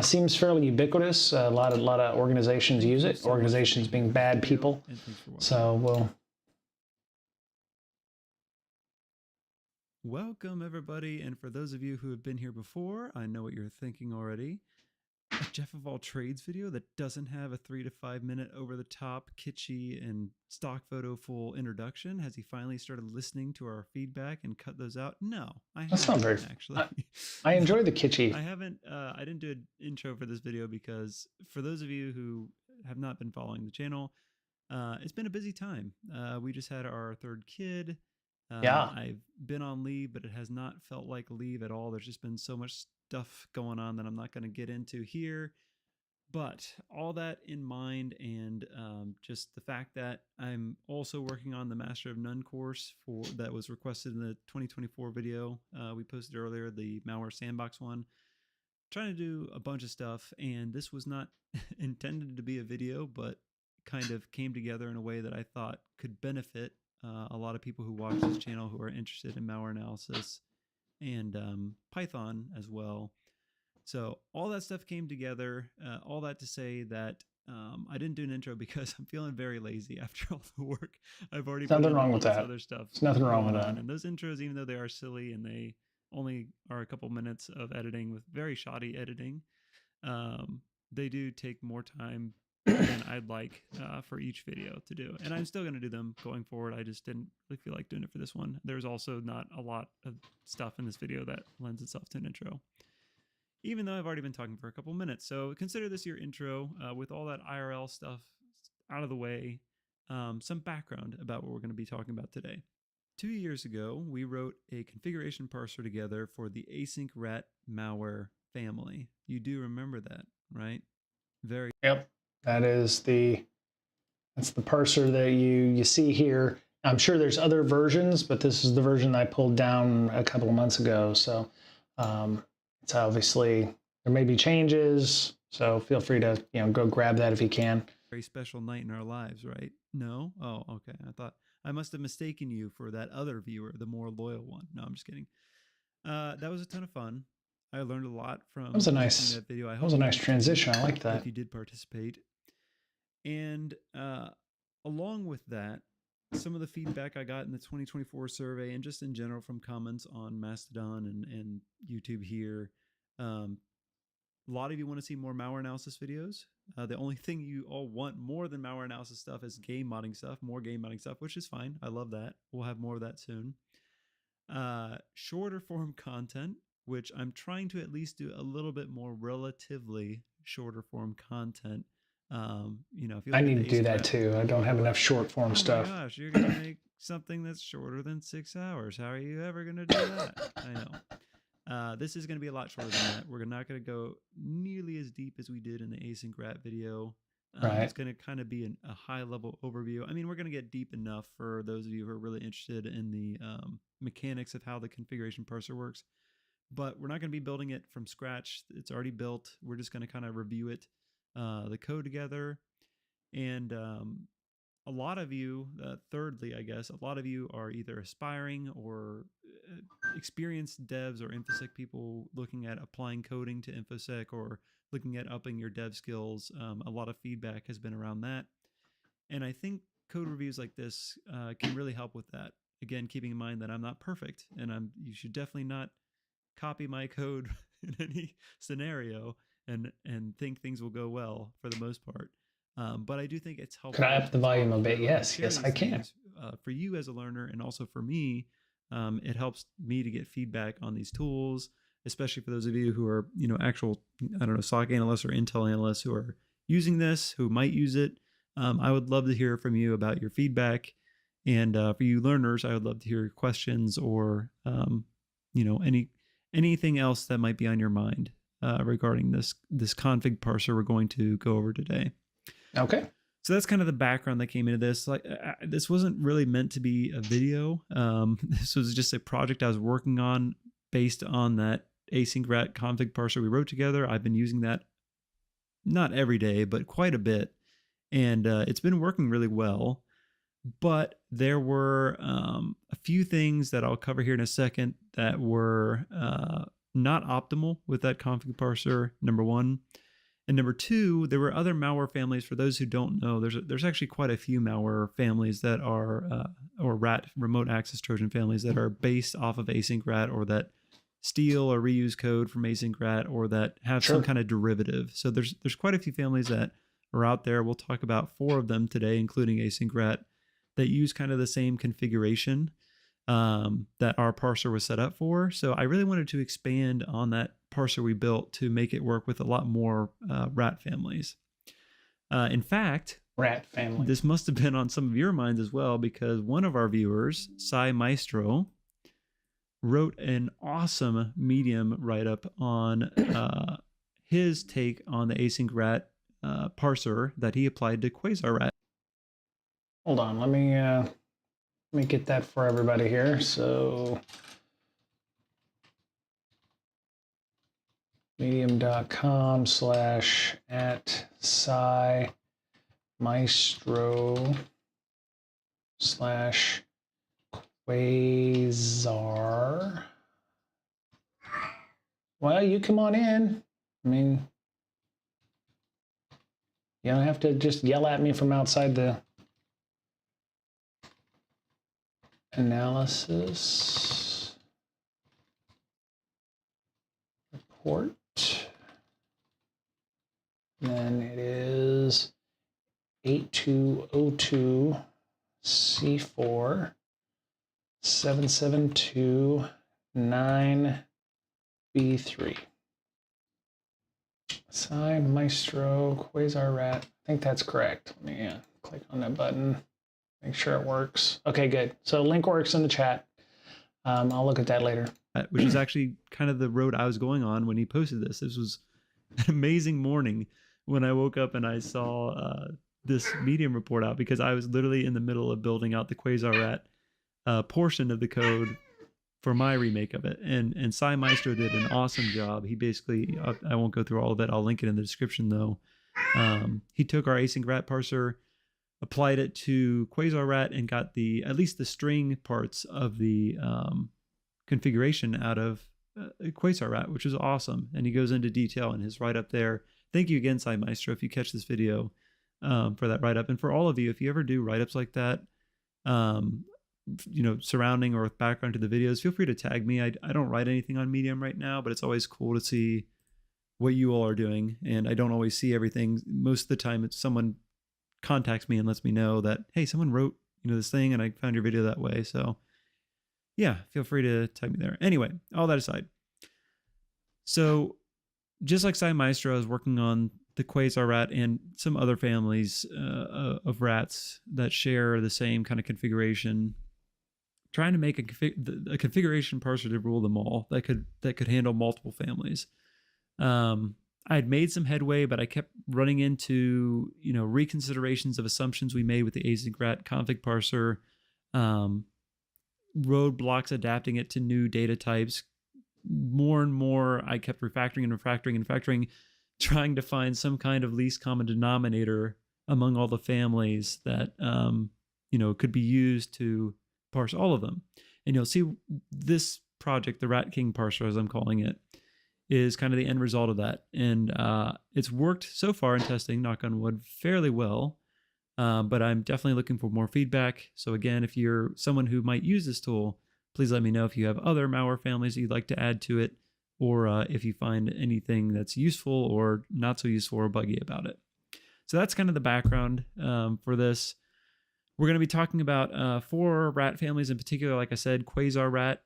seems fairly ubiquitous. A lot of organizations use it. Organizations being bad people. So we'll. Welcome, everybody, and for those of you who have been here before, I know what you're thinking already. A Jeff of all trades video that doesn't have a 3 to 5 minute over-the-top, kitschy, and stock photo full introduction. Has he finally started listening to our feedback and cut those out? No, I haven't. That's not very actually. I enjoy the kitschy. I haven't. I didn't do an intro for this video because for those of you who have not been following the channel, it's been a busy time. We just had our third kid. I've been on leave, but it has not felt like leave at all. There's just been so much stuff going on that I'm not going to get into here. But all that in mind, and just the fact that I'm also working on the Master of None course that was requested in the 2024 video we posted earlier, the Malware Sandbox one. Trying to do a bunch of stuff, and this was not intended to be a video, but kind of came together in a way that I thought could benefit a lot of people who watch this channel who are interested in malware analysis and Python as well. So all that stuff came together. All that to say that I didn't do an intro because I'm feeling very lazy after all the work I've already put nothing wrong with that. Other stuff. There's nothing wrong with that. And those intros, even though they are silly and they only are a couple minutes of editing with very shoddy editing, they do take more time than I'd like for each video to do. And I'm still going to do them going forward. I just didn't really feel like doing it for this one. There's also not a lot of stuff in this video that lends itself to an intro, even though I've already been talking for a couple minutes. So consider this your intro with all that IRL stuff out of the way, some background about what we're going to be talking about today. 2 years ago, we wrote a configuration parser together for the async rat malware family. You do remember that, right? Yep. That's the parser that you see here. I'm sure there's other versions, but this is the version I pulled down a couple of months ago. So it's obviously, there may be changes. So feel free to go grab that if you can. Very special night in our lives, right? No? Oh, okay. I thought I must have mistaken you for that other viewer, the more loyal one. No, I'm just kidding. That was a ton of fun. I learned a lot from that video. That was a nice transition. I like that. If you did participate. And along with that, some of the feedback I got in the 2024 survey and just in general from comments on Mastodon and YouTube here, a lot of you want to see more malware analysis videos. The only thing you all want more than malware analysis stuff is game modding stuff, more game modding stuff, which is fine. I love that. We'll have more of that soon. Shorter form content, which I'm trying to at least do a little bit more relatively shorter form content. If you I need to do that too. I don't have enough short form stuff. Oh my gosh, you're going to make something that's shorter than 6 hours. How are you ever going to do that? I know. This is going to be a lot shorter than that. We're not going to go nearly as deep as we did in the async rat video. Right. It's going to kind of be a high level overview. I mean, we're going to get deep enough for those of you who are really interested in the mechanics of how the configuration parser works. But we're not going to be building it from scratch. It's already built. We're just going to kind of review it, the code together. And a lot of you, thirdly, I guess, a lot of you are either aspiring or experienced devs or InfoSec people looking at applying coding to InfoSec or looking at upping your dev skills. A lot of feedback has been around that. And I think code reviews like this can really help with that. again, keeping in mind that I'm not perfect, and you should definitely not copy my code in any scenario and think things will go well for the most part. But I do think it's helpful. Could I up the volume a bit? And Yes, share yes, these I can. things, for you as a learner, and also for me. It helps me to get feedback on these tools, especially for those of you who are, actual, I don't know, SOC analysts or Intel analysts who are using this, who might use it. I would love to hear from you about your feedback. And for you learners, I would love to hear your questions or, anything else that might be on your mind regarding this config parser we're going to go over today. Okay. So that's kind of the background that came into this. Like, this wasn't really meant to be a video. This was just a project I was working on based on that async rat config parser we wrote together. I've been using that not every day, but quite a bit. And it's been working really well. But there were a few things that I'll cover here in a second that were not optimal with that config parser, number one. And number two, there were other malware families. For those who don't know, there's actually quite a few malware families that are, or rat remote access Trojan families that are based off of async rat, or that steal or reuse code from async rat, or that have some kind of derivative. So there's quite a few families that are out there. We'll talk about 4 of them today, including async rat, that use kind of the same configuration that our parser was set up for. So I really wanted to expand on that parser we built to make it work with a lot more rat families. In fact, rat family. This must have been on some of your minds as well, because one of our viewers, Sai Maestro, wrote an awesome Medium write-up on his take on the async rat parser that he applied to Quasar Rat. Hold on, let me get that for everybody here. So medium.com/@Sai Maestro/Quasar. Well, you come on in. I mean, you don't have to just yell at me from outside the analysis report. Then it is 8202 C4 772 9B3. Sai Maestro Quasar Rat. I think that's correct. Let me click on that button. Make sure it works. Okay, good. So link works in the chat. I'll look at that later. Which is actually kind of the road I was going on when he posted this. This was an amazing morning when I woke up and I saw this Medium report out, because I was literally in the middle of building out the Quasar Rat portion of the code for my remake of it. And Sai Maestro did an awesome job. He basically, I won't go through all of it. I'll link it in the description though. He took our async rat parser, applied it to Quasar Rat, and got at least the string parts of the configuration out of Quasar Rat, which is awesome. And he goes into detail in his write-up there. Thank you again, Sai Maestro, if you catch this video, for that write-up. And for all of you, if you ever do write-ups like that, surrounding or with background to the videos, feel free to tag me. I don't write anything on Medium right now, but it's always cool to see what you all are doing. And I don't always see everything. Most of the time, it's someone contacts me and lets me know that, hey, someone wrote this thing and I found your video that way. So yeah, feel free to tag me there. Anyway, all that aside, so just like Sai Maestro, I was working on the Quasar Rat and some other families of rats that share the same kind of configuration, trying to make a configuration parser to rule them all that could handle multiple families. I had made some headway, but I kept running into, reconsiderations of assumptions we made with the async rat config parser, roadblocks adapting it to new data types. More and more, I kept refactoring, trying to find some kind of least common denominator among all the families that, could be used to parse all of them. And you'll see this project, the Rat King parser, as I'm calling it, is kind of the end result of that. And it's worked so far in testing, knock on wood, fairly well. but I'm definitely looking for more feedback. So again, if you're someone who might use this tool, please let me know if you have other malware families that you'd like to add to it, or if you find anything that's useful or not so useful or buggy about it. So that's kind of the background for this. We're going to be talking about 4 rat families in particular. Like I said, Quasar rat,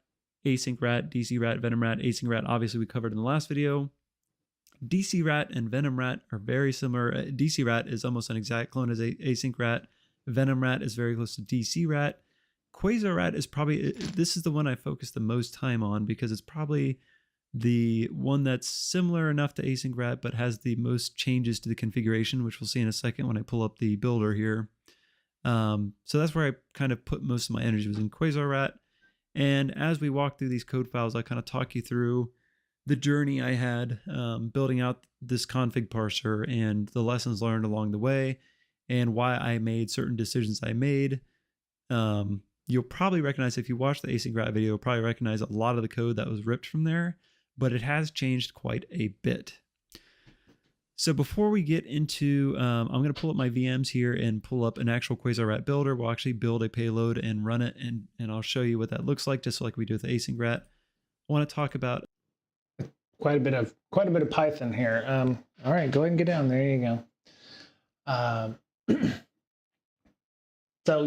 async rat, DC rat, venom rat, async rat. Obviously, we covered in the last video. DC rat and venom rat are very similar. DC rat is almost an exact clone as async rat. Venom rat is very close to DC rat. Quasar rat is probably, this is the one I focus the most time on because it's probably the one that's similar enough to async rat but has the most changes to the configuration, which we'll see in a second when I pull up the builder here. So that's where I kind of put most of my energy, was in Quasar rat. And as we walk through these code files, I kind of talk you through the journey I had building out this config parser and the lessons learned along the way and why I made certain decisions I made. You'll probably recognize, if you watch the async rat video, you'll probably recognize a lot of the code that was ripped from there, but it has changed quite a bit. So before we get into, I'm going to pull up my VMs here and pull up an actual Quasar rat builder. We'll actually build a payload and run it, and I'll show you what that looks like, just like we do with async rat. I want to talk about quite a bit of Python here. All right, go ahead and get down. There you go. So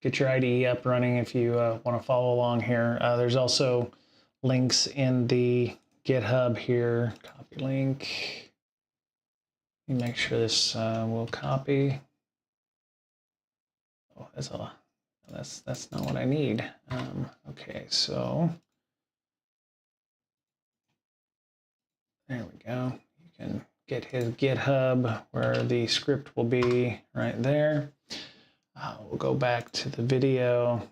get your IDE up running if you want to follow along here. There's also links in the GitHub here. Copy link. Let me make sure this will copy. Oh, that's not what I need. Okay, so there we go. You can get his GitHub where the script will be right there. We'll go back to the video.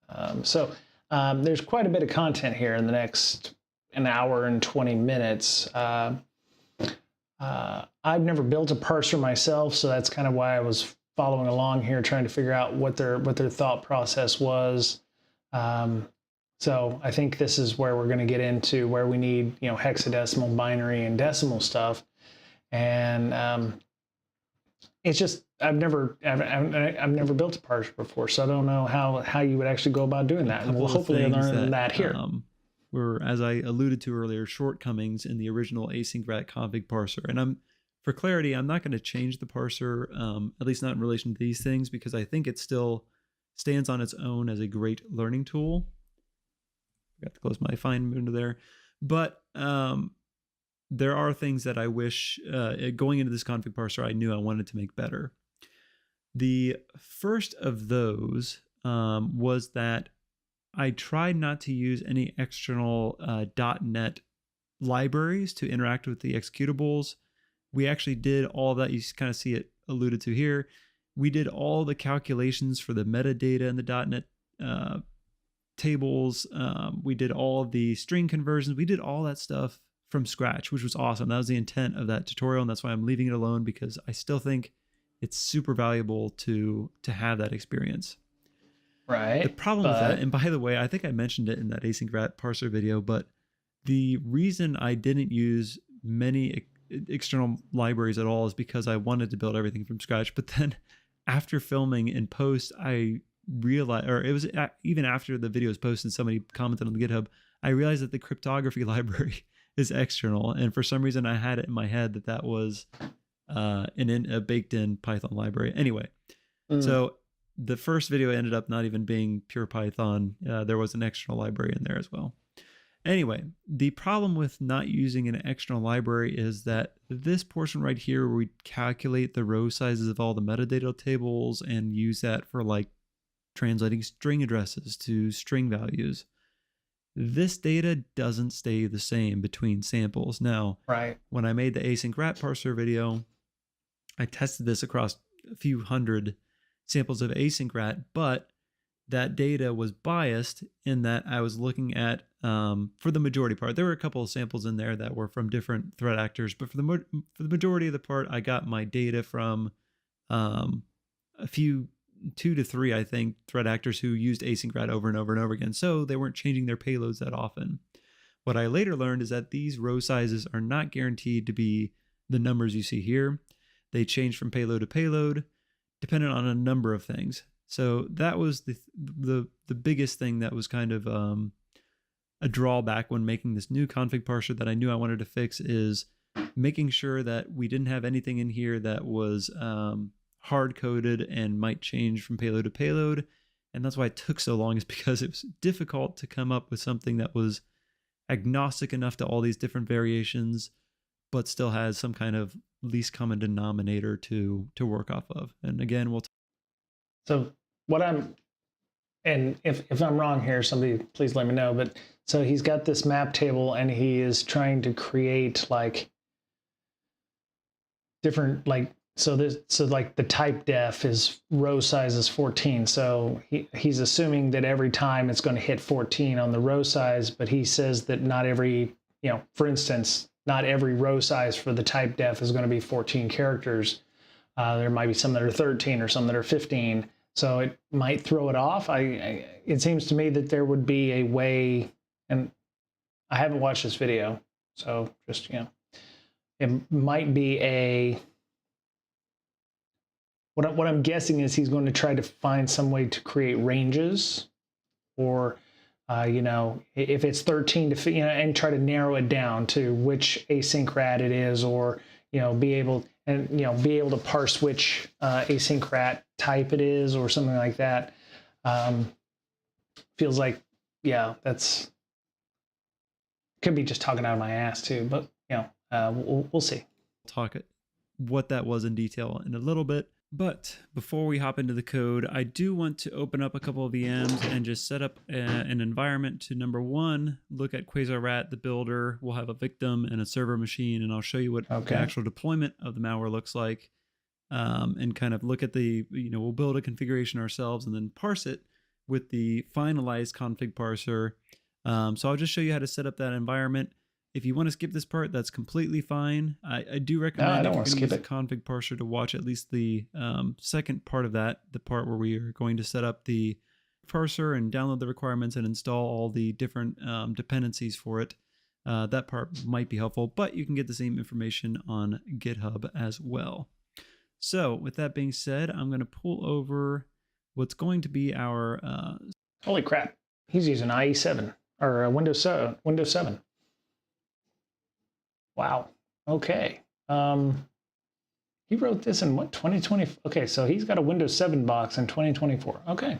There's quite a bit of content here in the next an hour and 20 minutes. I've never built a parser myself, so that's kind of why I was following along here, trying to figure out what their thought process was. So I think this is where we're going to get into where we need, hexadecimal, binary, and decimal stuff. And it's just I've never built a parser before, so I don't know how you would actually go about doing that. And we'll hopefully learn that here. Were, as I alluded to earlier, shortcomings in the original async rat config parser. And for clarity, I'm not going to change the parser, at least not in relation to these things, because I think it still stands on its own as a great learning tool. Forgot to close my find window there. But there are things that I wish, going into this config parser, I knew I wanted to make better. The first of those was that I tried not to use any external .NET libraries to interact with the executables. We actually did all of that. You kind of see it alluded to here. We did all the calculations for the metadata in the .NET tables. We did all of the string conversions. We did all that stuff from scratch, which was awesome. That was the intent of that tutorial, and that's why I'm leaving it alone, because I still think it's super valuable to have that experience. Right. The problem with that, and by the way, I think I mentioned it in that async rat parser video, but the reason I didn't use many external libraries at all is because I wanted to build everything from scratch. But then after filming in post, I realized, or it was even after the video was posted, somebody commented on the GitHub, I realized that the cryptography library is external. And for some reason, I had it in my head that was a baked in Python library. Anyway, so the first video ended up not even being pure Python. There was an external library in there as well. Anyway, the problem with not using an external library is that this portion right here, where we calculate the row sizes of all the metadata tables and use that for like translating string addresses to string values, this data doesn't stay the same between samples. Now, when I made the async rat parser video, I tested this across a few hundred samples of async rat, but that data was biased in that I was looking at, for the majority part, there were a couple of samples in there that were from different threat actors, but for the majority of the part, I got my data from a few, 2 to 3, I think, threat actors who used async rat over and over and over again, so they weren't changing their payloads that often. What I later learned is that these row sizes are not guaranteed to be the numbers you see here. They change from payload to payload, dependent on a number of things. So that was the biggest thing that was kind of a drawback when making this new config parser that I knew I wanted to fix, is making sure that we didn't have anything in here that was hard coded and might change from payload to payload. And that's why it took so long, is because it was difficult to come up with something that was agnostic enough to all these different variations, but still has some kind of least common denominator to work off of. And again, So what and if I'm wrong here, somebody please let me know, but so he's got this map table and he is trying to create like different, like, so like the type def is row size is 14. So he's assuming that every time it's going to hit 14 on the row size, but he says that not every, for instance, not every row size for the type def is going to be 14 characters. There might be some that are 13 or some that are 15. So it might throw it off. It seems to me that there would be a way, and I haven't watched this video, so just, it might be what I'm guessing is he's going to try to find some way to create ranges, or, if it's 13 to, and try to narrow it down to which async rat it is, or, be able to parse which async rat type it is, or something like that. Feels like, that's, could be just talking out of my ass too, but we'll see. talk what that was in detail in a little bit. But before we hop into the code, I do want to open up a couple of VMs and just set up an environment to, number one, look at Quasar Rat, the builder. We'll have a victim and a server machine, and I'll show you what the actual deployment of the malware looks like, and kind of look at the, we'll build a configuration ourselves and then parse it with the finalized config parser. So I'll just show you how to set up that environment. If you want to skip this part, that's completely fine. I do recommend if you're going to use the config parser to watch at least the second part of that, the part where we are going to set up the parser and download the requirements and install all the different dependencies for it. That part might be helpful, but you can get the same information on GitHub as well. So with that being said, I'm going to pull over what's going to be our... Holy crap. He's using IE7 or Windows 7. Wow. Okay. He wrote this in what, 2020? Okay, so he's got a Windows 7 box in 2024. Okay.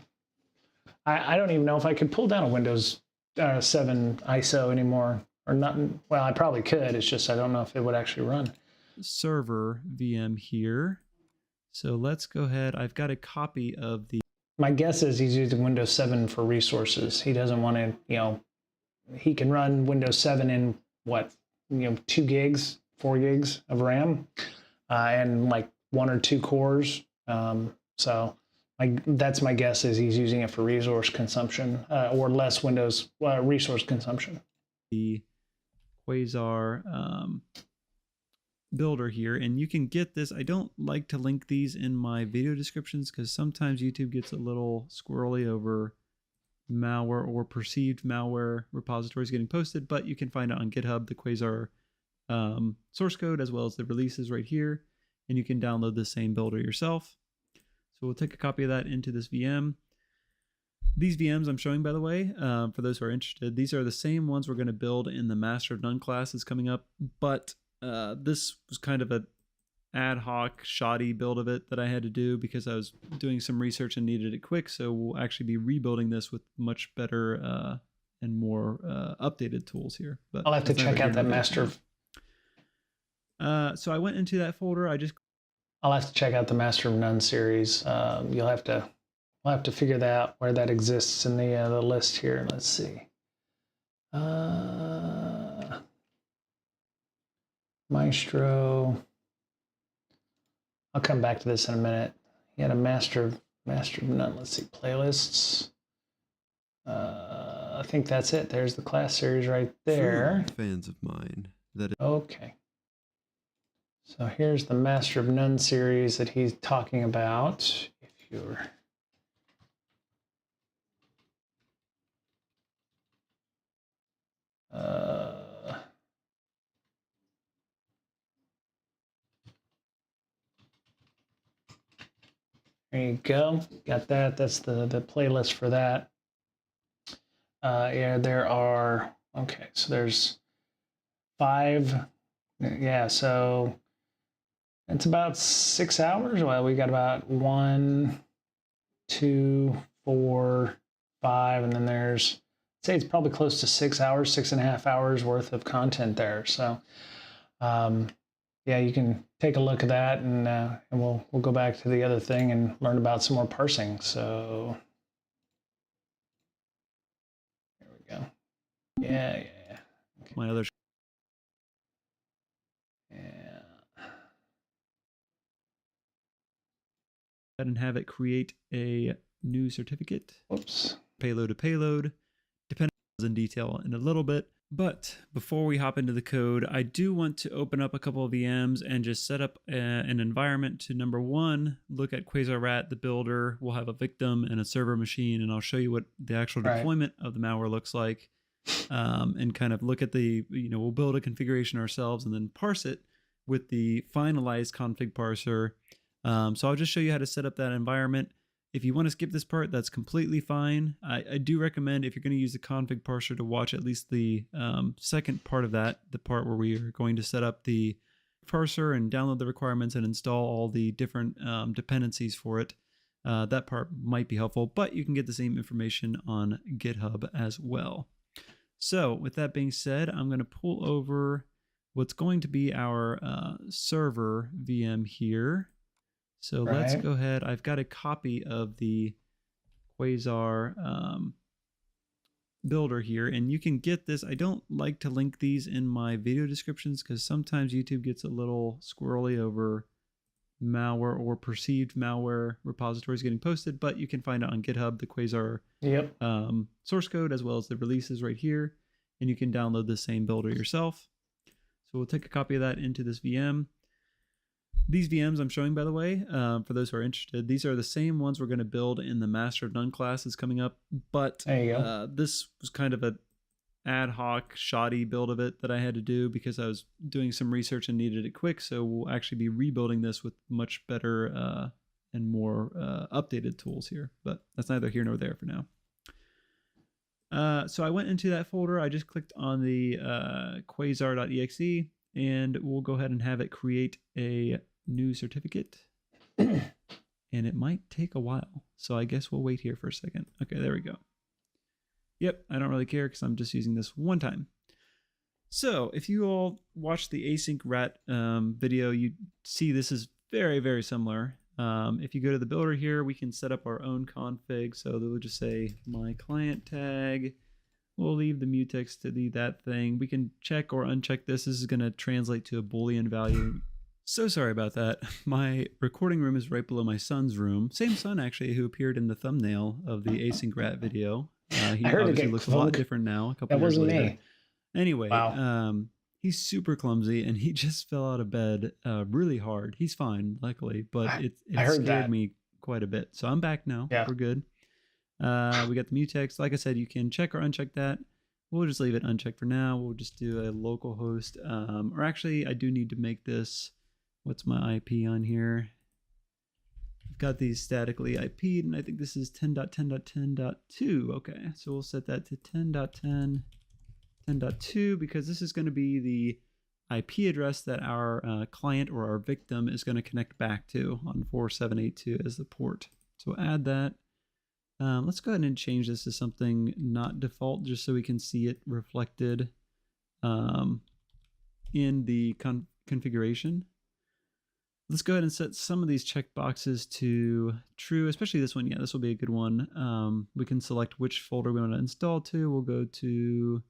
I don't even know if I could pull down a Windows 7 ISO anymore, or not. Well, I probably could. It's just I don't know if it would actually run. Server VM here. So let's go ahead. I've got a copy of the... My guess is he's using Windows 7 for resources. He doesn't want to, he can run Windows 7 in what, 2 gigs, 4 gigs of RAM, and like 1 or 2 cores. So that's my guess, is he's using it for resource consumption, or less Windows resource consumption. The Quasar builder here, and you can get this. I don't like to link these in my video descriptions because sometimes YouTube gets a little squirrely over malware or perceived malware repositories getting posted, but you can find it on GitHub, the Quasar source code, as well as the releases right here, and you can download the same builder yourself. So we'll take a copy of that into this VM. These VMs I'm showing, by the way, for those who are interested, these are the same ones we're going to build in the Master of None class that's coming up, but this was kind of an ad hoc, shoddy build of it that I had to do because I was doing some research and needed it quick. So we'll actually be rebuilding this with much better and more updated tools here. But I'll have to check out that master. So I went into that folder. I'll have to check out the Master of None series. We'll have to figure that out, where that exists in the list here. Let's see. Maestro. I'll come back to this in a minute. He had a Master of None. Let's see, playlists. I think that's it. There's the class series right there. For fans of mine. Okay. So here's the Master of None series that he's talking about. If you're... There you go. Got that. That's the playlist for that. Yeah, there are, okay, so there's 5. Yeah, so it's about 6 hours. Well, we got about 1, 2, 4, 5, and then there's, I'd say it's probably close to 6 hours, 6.5 hours worth of content there. So, yeah, you can take a look at that, and we'll go back to the other thing and learn about some more parsing. So, there we go. Yeah. Okay. My other. Yeah. And have it create a new certificate. Whoops. Payload to payload, depending on in detail in a little bit. But before we hop into the code, I do want to open up a couple of VMs and just set up an environment to, number one, look at Quasar Rat, the builder. We'll have a victim and a server machine, and I'll show you what the actual deployment of the malware looks like, and kind of look at the, we'll build a configuration ourselves and then parse it with the finalized config parser. So I'll just show you how to set up that environment. If you want to skip this part, that's completely fine. I do recommend, if you're going to use the config parser, to watch at least the second part of that, the part where we are going to set up the parser and download the requirements and install all the different dependencies for it. That part might be helpful, but you can get the same information on GitHub as well. So with that being said, I'm going to pull over what's going to be our server VM here. So let's go ahead. I've got a copy of the Quasar builder here, and you can get this. I don't like to link these in my video descriptions because sometimes YouTube gets a little squirrely over malware or perceived malware repositories getting posted, but you can find it on GitHub, the Quasar source code, as well as the releases right here, and you can download the same builder yourself. So we'll take a copy of that into this VM. These VMs I'm showing, by the way, for those who are interested, these are the same ones we're going to build in the Master of None class that's coming up. But this was kind of an ad hoc, shoddy build of it that I had to do because I was doing some research and needed it quick. So we'll actually be rebuilding this with much better and more updated tools here. But that's neither here nor there for now. So I went into that folder. I just clicked on the quasar.exe, and we'll go ahead and have it create a new certificate. And it might take a while, so I guess we'll wait here for a second. Okay, there we go. Yep, I don't really care because I'm just using this one time. So if you all watch the async rat video, you see this is very, very similar. If you go to the builder here, we can set up our own config. So we'll just say my client tag. We'll leave the mutex to be that thing. We can check or uncheck this. This is going to translate to a Boolean value. So sorry about that. My recording room is right below my son's room. Same son, actually, who appeared in the thumbnail of the async rat video. He obviously looks a lot different now. A couple years later. That wasn't me. Anyway, wow. He's super clumsy, and he just fell out of bed really hard. He's fine, luckily, but it scared me quite a bit. So I'm back now. Yeah. We're good. We got the mutex. Like I said, you can check or uncheck that. We'll just leave it unchecked for now. We'll just do a local host. Or actually, I do need to make this. What's my IP on here? I've got these statically IP'd, and I think this is 10.10.10.2. Okay, so we'll set that to 10.10.10.2 because this is going to be the IP address that our client or our victim is going to connect back to on 4782 as the port. So we'll add that. Let's go ahead and change this to something not default just so we can see it reflected in the configuration. Let's go ahead and set some of these checkboxes to true, especially this one. Yeah, this will be a good one. We can select which folder we want to install to. We'll go to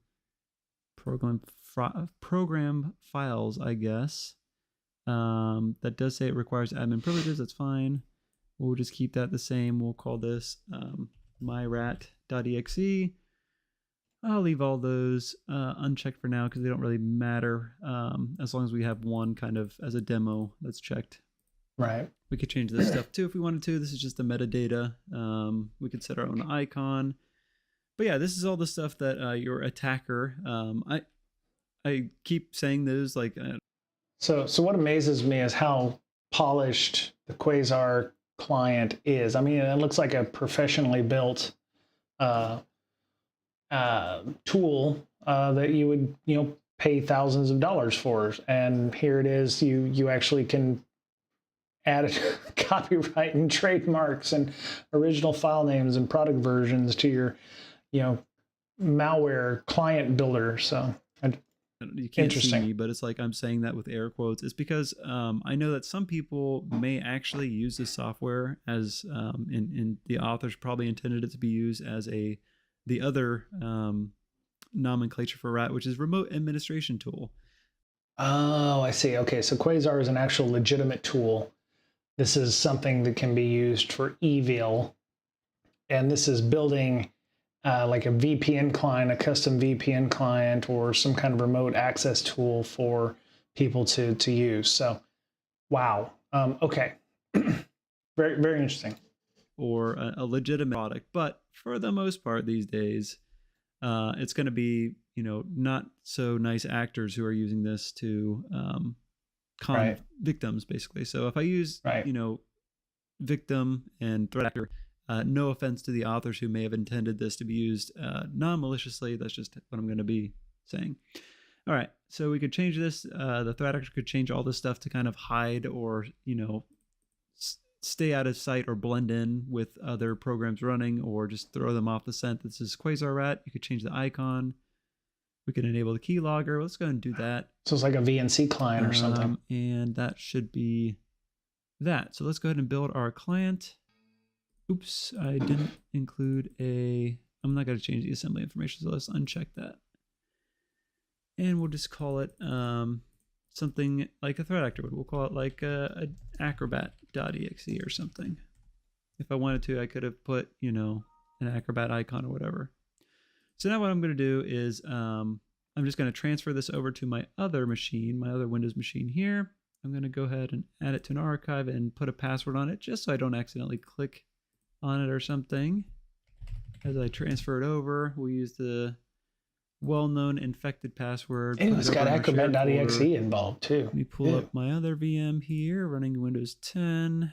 program files, I guess. That does say it requires admin privileges. That's fine. We'll just keep that the same. We'll call this myrat.exe. I'll leave all those unchecked for now because they don't really matter as long as we have one kind of as a demo that's checked. Right. We could change this stuff too if we wanted to. This is just the metadata. We could set our own icon. But yeah, this is all the stuff that your attacker. I keep saying those like. So what amazes me is how polished the Quasar client is. I mean, it looks like a professionally built uh, tool that you would, pay thousands of dollars for. And here it is. You actually can add copyright and trademarks and original file names and product versions to your, malware client builder. So you can't see interesting. me, but it's like I'm saying that with air quotes. It's because I know that some people may actually use this software as, and the authors probably intended it to be used as the other nomenclature for RAT, which is remote administration tool. Oh, I see. Okay, so Quasar is an actual legitimate tool. This is something that can be used for evil, and this is building like a VPN client, a custom VPN client, or some kind of remote access tool for people to use. So, wow. Okay, very very interesting. Or a legitimate product, but for the most part these days, it's going to be not so nice actors who are using this to con victims, basically. So if I use victim and threat actor, no offense to the authors who may have intended this to be used non-maliciously, that's just what I'm going to be saying. All right, so we could change this. The threat actor could change all this stuff to kind of hide or stay out of sight or blend in with other programs running, or just throw them off the scent. This is Quasar Rat. You could change the icon. We can enable the keylogger. Let's go ahead and do that. So it's like a VNC client or something. And that should be that. So let's go ahead and build our client. Oops, I didn't include I'm not going to change the assembly information, so let's uncheck that. And we'll just call it something like a threat actor would. We'll call it like a acrobat.exe or something. If I wanted to, I could have put, an acrobat icon or whatever. So now what I'm going to do is I'm just going to transfer this over to my other machine, my other Windows machine here. I'm going to go ahead and add it to an archive and put a password on it just so I don't accidentally click on it or something. As I transfer it over, we'll use the well-known infected password. And it's got acrobat.exe involved too. Let me pull up my other VM here running Windows 10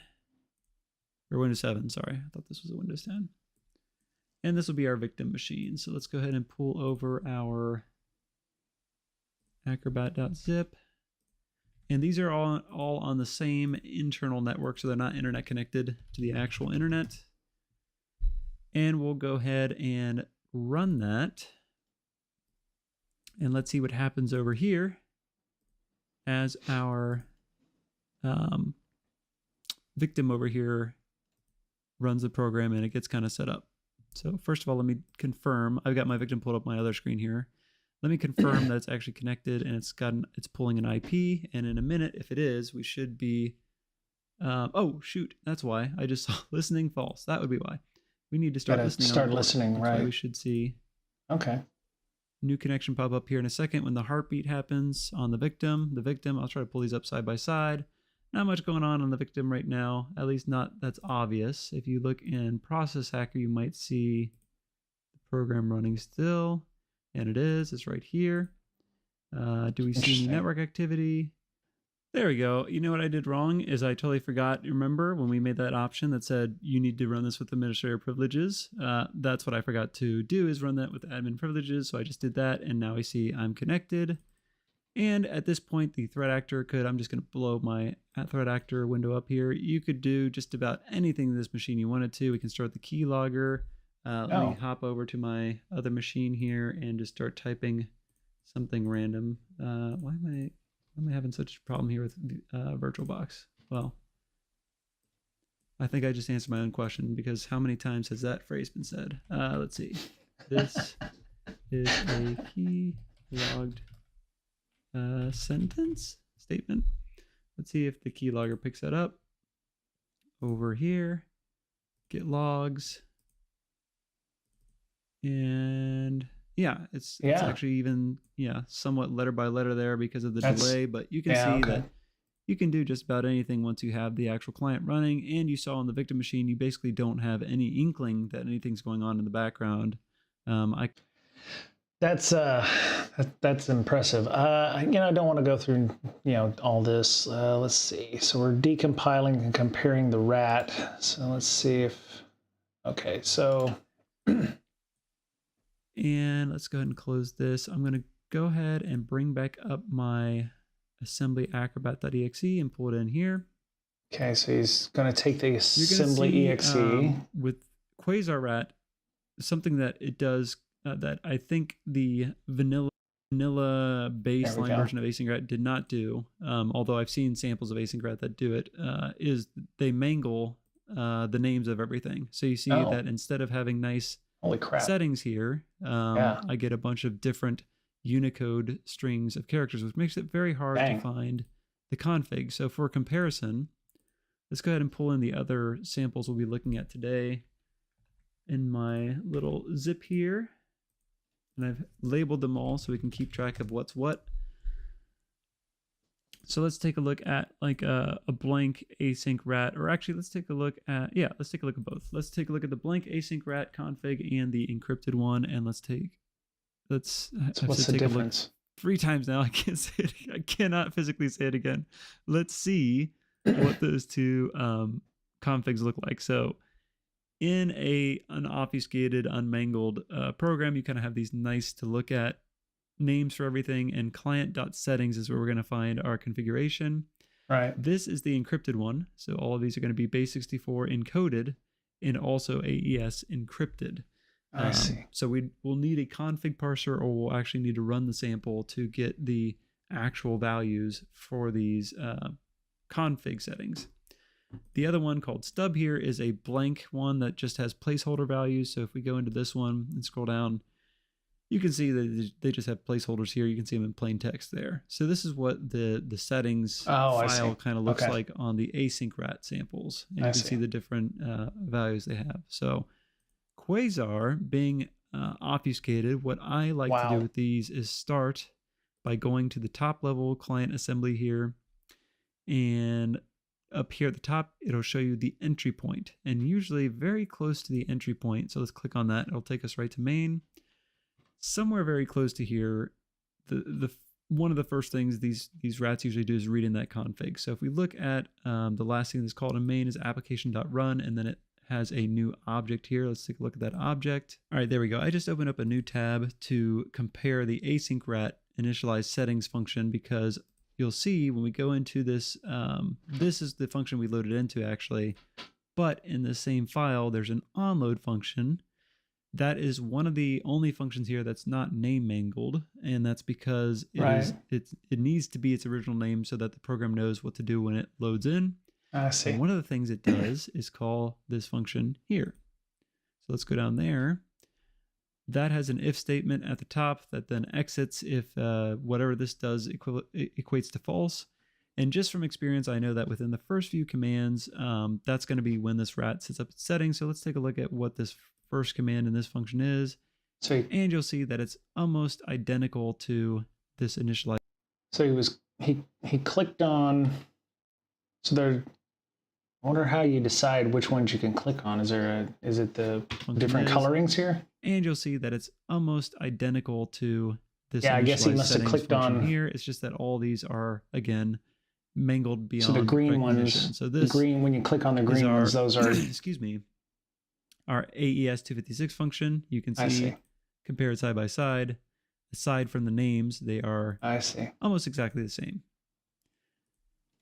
or Windows 7. Sorry, I thought this was a Windows 10. And this will be our victim machine. So let's go ahead and pull over our acrobat.zip. And these are all on the same internal network, so they're not internet connected to the actual internet. And we'll go ahead and run that. And let's see what happens over here as our victim over here runs the program and it gets kind of set up. So first of all, let me confirm. I've got my victim pulled up my other screen here. Let me confirm that it's actually connected and it's pulling an IP. And in a minute, if it is, we should be. Oh shoot, that's why I just saw listening false. That would be why. We need to start listening. Start listening, right? We should see. Okay. New connection pop up here in a second when the heartbeat happens on the victim. I'll try to pull these up side by side. Not much going on the victim right now, at least not that's obvious. If you look in Process Hacker, you might see the program running still, and it's right here. Do we see any network activity? There we go. You know what I did wrong is I totally forgot. Remember when we made that option that said you need to run this with administrator privileges? That's what I forgot to do, is run that with admin privileges. So I just did that, and now we see I'm connected. And at this point, the threat actor I'm just going to blow my threat actor window up here. You could do just about anything to this machine you wanted to. We can start the keylogger. Let me hop over to my other machine here and just start typing something random. Why am I having such a problem here with VirtualBox? Well, I think I just answered my own question, because how many times has that phrase been said? Let's see. This is a key logged statement. Let's see if the keylogger picks that up. Over here, get logs. And yeah, it's actually even somewhat letter by letter there because of the delay, but you can see that you can do just about anything once you have the actual client running. And you saw on the victim machine, you basically don't have any inkling that anything's going on in the background. That's impressive. I don't want to go through all this. Let's see. So we're decompiling and comparing the rat. So let's see if okay. So and let's go ahead and close this. I'm going to go ahead and bring back up my assembly acrobat.exe and pull it in here. Okay, so he's going to take the assembly exe with Quasar Rat. Something that it does that I think the vanilla baseline version of Async Rat did not do, although I've seen samples of Async Rat that do it, is they mangle the names of everything. So you see that instead of having nice settings here, I get a bunch of different Unicode strings of characters, which makes it very hard to find the config. So for comparison, let's go ahead and pull in the other samples we'll be looking at today in my little zip here. And I've labeled them all so we can keep track of what's what. So let's take a look at like a blank async rat, or actually let's take a look at, let's take a look at both. Let's take a look at the blank async rat config and the encrypted one. And let's what's the difference? 3 times now. I can't say it. I cannot physically say it again. Let's see what those two configs look like. So in an obfuscated, unmangled program, you kind of have these nice to look at names for everything, and client.settings is where we're going to find our configuration. Right. This is the encrypted one. So all of these are going to be base64 encoded and also AES encrypted. I see. So we'll need a config parser, or we'll actually need to run the sample to get the actual values for these config settings. The other one called stub here is a blank one that just has placeholder values. So if we go into this one and scroll down, you can see that they just have placeholders here. You can see them in plain text there. So this is what the settings file kind of looks like on the async rat samples. And you can see the different values they have. So Quasar being obfuscated, what I like to do with these is start by going to the top level client assembly here, and up here at the top, it'll show you the entry point, and usually very close to the entry point. So let's click on that. It'll take us right to main. Somewhere very close to here, the one of the first things these rats usually do is read in that config. So if we look at the last thing that's called in main is application.run, and then it has a new object here. Let's take a look at that object. All right, there we go. I just opened up a new tab to compare the async rat initialize settings function, because you'll see when we go into this, this is the function we loaded into actually, but in the same file, there's an onload function. That is one of the only functions here that's not name mangled, and that's because it needs to be its original name so that the program knows what to do when it loads in. I see. And one of the things it does is call this function here. So let's go down there. That has an if statement at the top that then exits if whatever this does equates to false. And just from experience, I know that within the first few commands, that's going to be when this rat sets up its settings. So let's take a look at what this first command in this function is. And you'll see that it's almost identical to this initialize. So he clicked on, so there, I wonder how you decide which ones you can click on. Is it the different colorings here? And you'll see that it's almost identical to this. Yeah, I guess he must have clicked on here. It's just that all these are, again, mangled beyond. So the green ones, so this, the green, when you click on the green ones, those are, excuse me, our AES 256 function. You can see, compare it side by side. Aside from the names, they are almost exactly the same.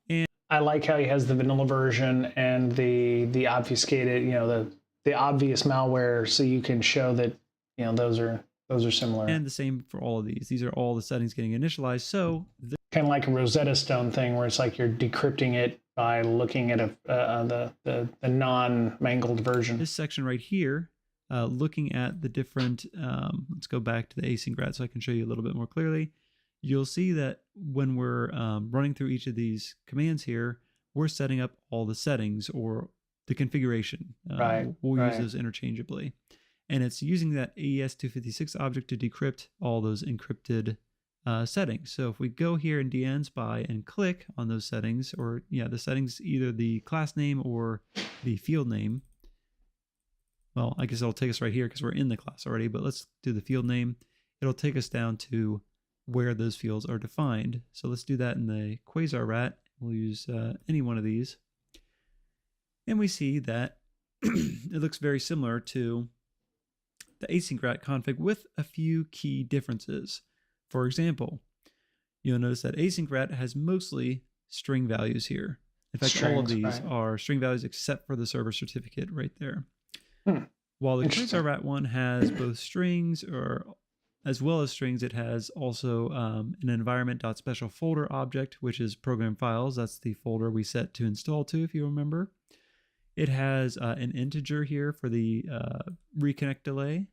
And I like how he has the vanilla version and the obfuscated, the obvious malware, so you can show that those are similar. And the same for all of these. These are all the settings getting initialized. So kind of like a Rosetta Stone thing, where it's like you're decrypting it by looking at the non-mangled version. This section right here, looking at the different, let's go back to the async rat so I can show you a little bit more clearly. You'll see that when we're running through each of these commands here, we're setting up all the settings or the configuration. We'll use those interchangeably. And it's using that AES256 object to decrypt all those encrypted settings. So if we go here in dnspy and click on those settings, or the settings, either the class name or the field name. Well, I guess it'll take us right here because we're in the class already, but let's do the field name. it'll take us down to where those fields are defined. So let's do that in the Quasar rat. We'll use any one of these. And we see that it looks very similar to the async rat config with a few key differences. For example, you'll notice that async rat has mostly string values here. In fact, all of these are string values except for the server certificate right there. While the Quasar rat one has both strings, or as well as strings, it has also an environment.special folder object, which is program files. That's the folder we set to install to, if you remember. It has an integer here for the reconnect delay.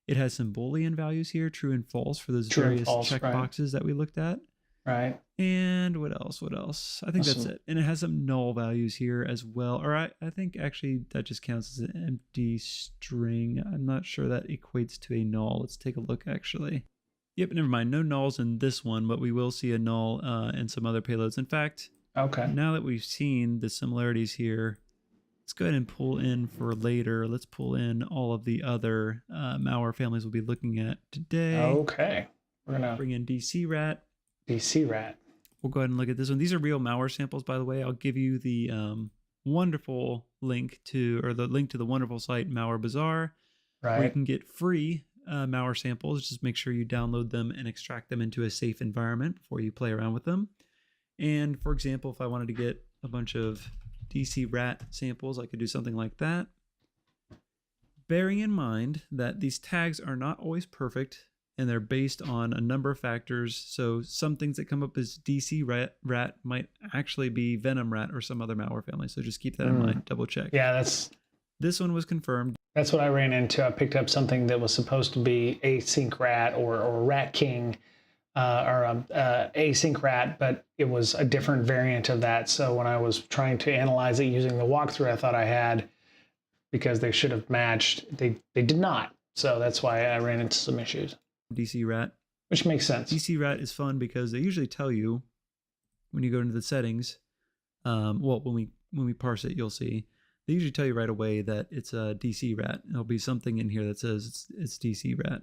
It has some Boolean values here, true and false, for those various checkboxes that we looked at. Right. And what else? What else? I think that's it. And it has some null values here as well. Or I think actually that just counts as an empty string. I'm not sure that equates to a null. Let's take a look actually. Yep, never mind. No nulls in this one, but we will see a null in some other payloads. In fact, now that we've seen the similarities here, let's go ahead and pull in for later. Let's pull in all of the other malware families we'll be looking at today. Okay. We're going to bring in DC rat. DC rat. We'll go ahead and look at this one. These are real malware samples, by the way. I'll give you the wonderful link to, or the link to the wonderful site Malware Bazaar, where you can get free malware samples. Just make sure you download them and extract them into a safe environment before you play around with them. And for example, if I wanted to get a bunch of DC rat samples, I could do something like that. Bearing in mind that these tags are not always perfect, and they're based on a number of factors. So some things that come up as DC rat might actually be Venom rat or some other malware family. So just keep that in mind, double check. Yeah, this one was confirmed. That's what I ran into. I picked up something that was supposed to be async rat or rat king or async rat, but it was a different variant of that. So when I was trying to analyze it using the walkthrough I thought I had, because they should have matched, they did not. So that's why I ran into some issues. DC rat, which makes sense. DC rat is fun because they usually tell you when you go into the settings. Well, when we parse it, you'll see they usually tell you right away that it's a DC rat. There'll be something in here that says it's DC rat.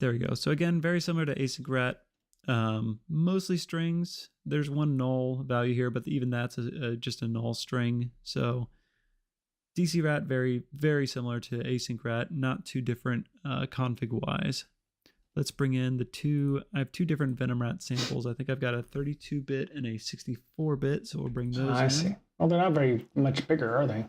There we go. So again, very similar to async rat. Mostly strings. There's one null value here, but even that's just a null string. So DC rat, very, very similar to async rat, not too different config wise. Let's bring in I have two different Venom rat samples. I think I've got a 32-bit and a 64-bit, so we'll bring those in. I see. Well, they're not very much bigger, are they?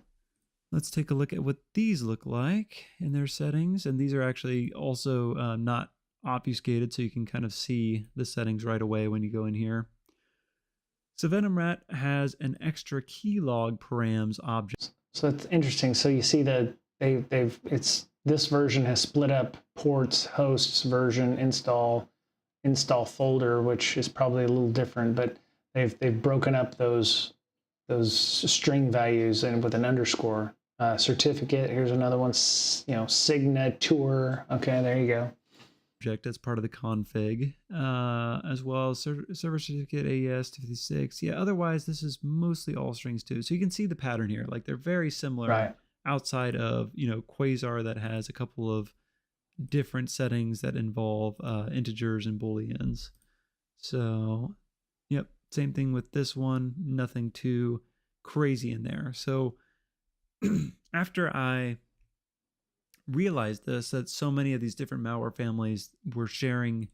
Let's take a look at what these look like in their settings. And these are actually also not obfuscated, so you can kind of see the settings right away when you go in here. So Venom rat has an extra keylog params object. So that's interesting. So you see that this version has split up ports, hosts, version, install folder, which is probably a little different, but they've broken up those string values and with an underscore. Certificate, here's another one, signature. Okay, there you go. As part of the config, as well as server certificate AES 256. Yeah, otherwise this is mostly all strings too. So you can see the pattern here. Like they're very similar outside of, Quasar that has a couple of different settings that involve integers and booleans. So, yep, same thing with this one. Nothing too crazy in there. So after I realized that so many of these different malware families were sharing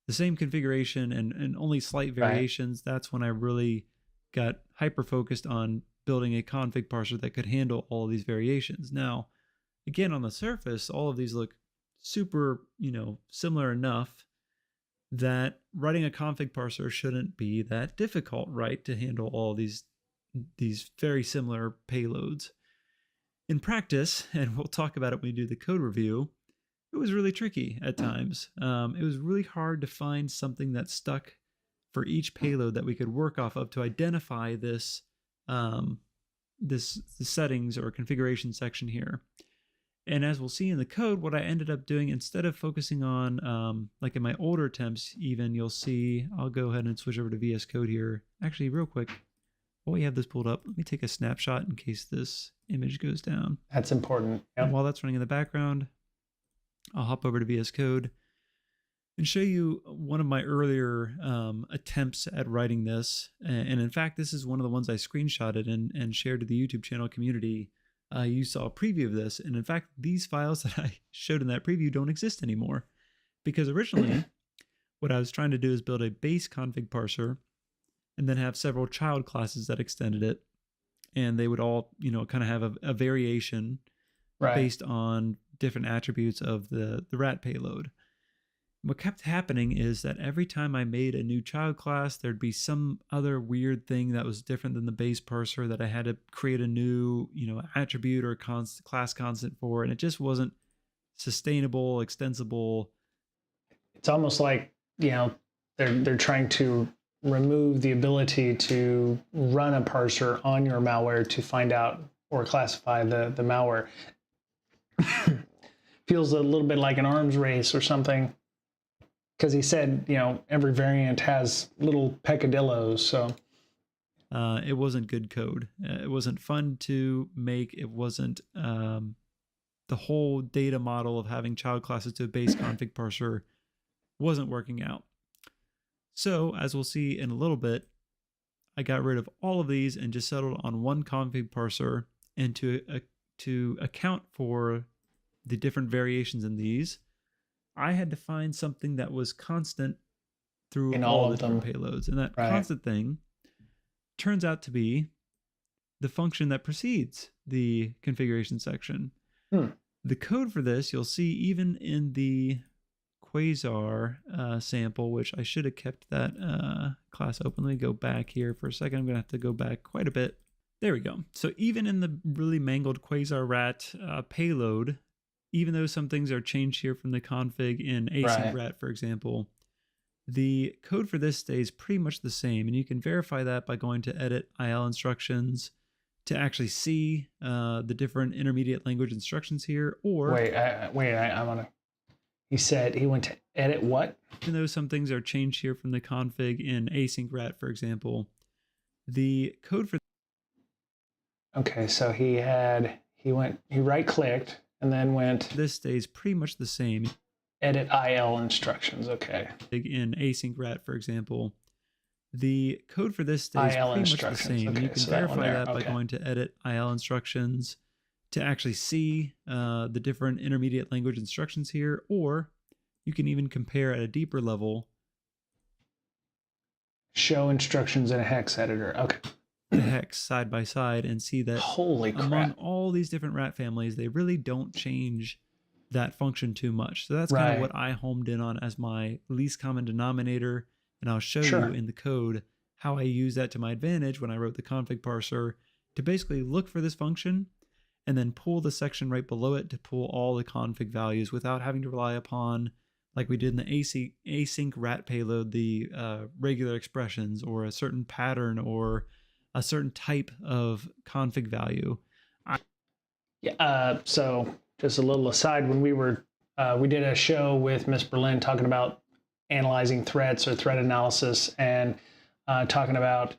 the same configuration and only slight variations, that's when I really got hyper focused on building a config parser that could handle all of these variations. Now, again, on the surface, all of these look super, similar enough that writing a config parser shouldn't be that difficult, right, to handle all these very similar payloads. In practice, and we'll talk about it when we do the code review, it was really tricky at times. It was really hard to find something that stuck for each payload that we could work off of to identify the settings or configuration section here. And as we'll see in the code, what I ended up doing, instead of focusing on, like in my older attempts even, you'll see, I'll go ahead and switch over to VS Code here. Actually, real quick, while we have this pulled up, let me take a snapshot in case this image goes down. That's important. Yep. And while that's running in the background, I'll hop over to VS Code. and show you one of my earlier attempts at writing this. And in fact, this is one of the ones I screenshotted and shared to the YouTube channel community. You saw a preview of this. And in fact, these files that I showed in that preview don't exist anymore. Because originally, what I was trying to do is build a base config parser and then have several child classes that extended it. And they would all, kind of have a variation based on different attributes of the rat payload. What kept happening is that every time I made a new child class, there'd be some other weird thing that was different than the base parser that I had to create a new, attribute or class constant for, and it just wasn't sustainable, extensible. It's almost like, they're trying to remove the ability to run a parser on your malware to find out or classify the malware. Feels a little bit like an arms race or something. Because he said, every variant has little peccadillos. So it wasn't good code. It wasn't fun to make. It wasn't the whole data model of having child classes to a base config parser wasn't working out. So as we'll see in a little bit, I got rid of all of these and just settled on one config parser. And to account for the different variations in these, I had to find something that was constant through all the different payloads. And that constant thing turns out to be the function that precedes the configuration section. The code for this, you'll see even in the Quasar sample, which I should have kept that class open. Let me go back here for a second. I'm going to have to go back quite a bit. There we go. So even in the really mangled Quasar rat payload, even though some things are changed here from the config in async rat, for example, the code for this stays pretty much the same. And you can verify that by going to edit IL instructions to actually see the different intermediate language instructions here. Or I want to. He said he went to edit what? Even though some things are changed here from the config in async rat, for example, the code for. Okay, so he right clicked and then went. This stays pretty much the same. Edit IL instructions. Okay. In async rat, for example, the code for this stays pretty much the same. Okay, you can verify that by going to edit IL instructions to actually see the different intermediate language instructions here, or you can even compare at a deeper level. Show instructions in a hex editor. Okay. The hex side by side and see that among all these different rat families, they really don't change that function too much. So that's kind of what I homed in on as my least common denominator. And I'll show you in the code how I use that to my advantage when I wrote the config parser to basically look for this function and then pull the section right below it to pull all the config values without having to rely upon, like we did in the async rat payload, the regular expressions or a certain pattern or a certain type of config value. So just a little aside, when we did a show with Miss Berlin talking about analyzing threats or threat analysis and talking about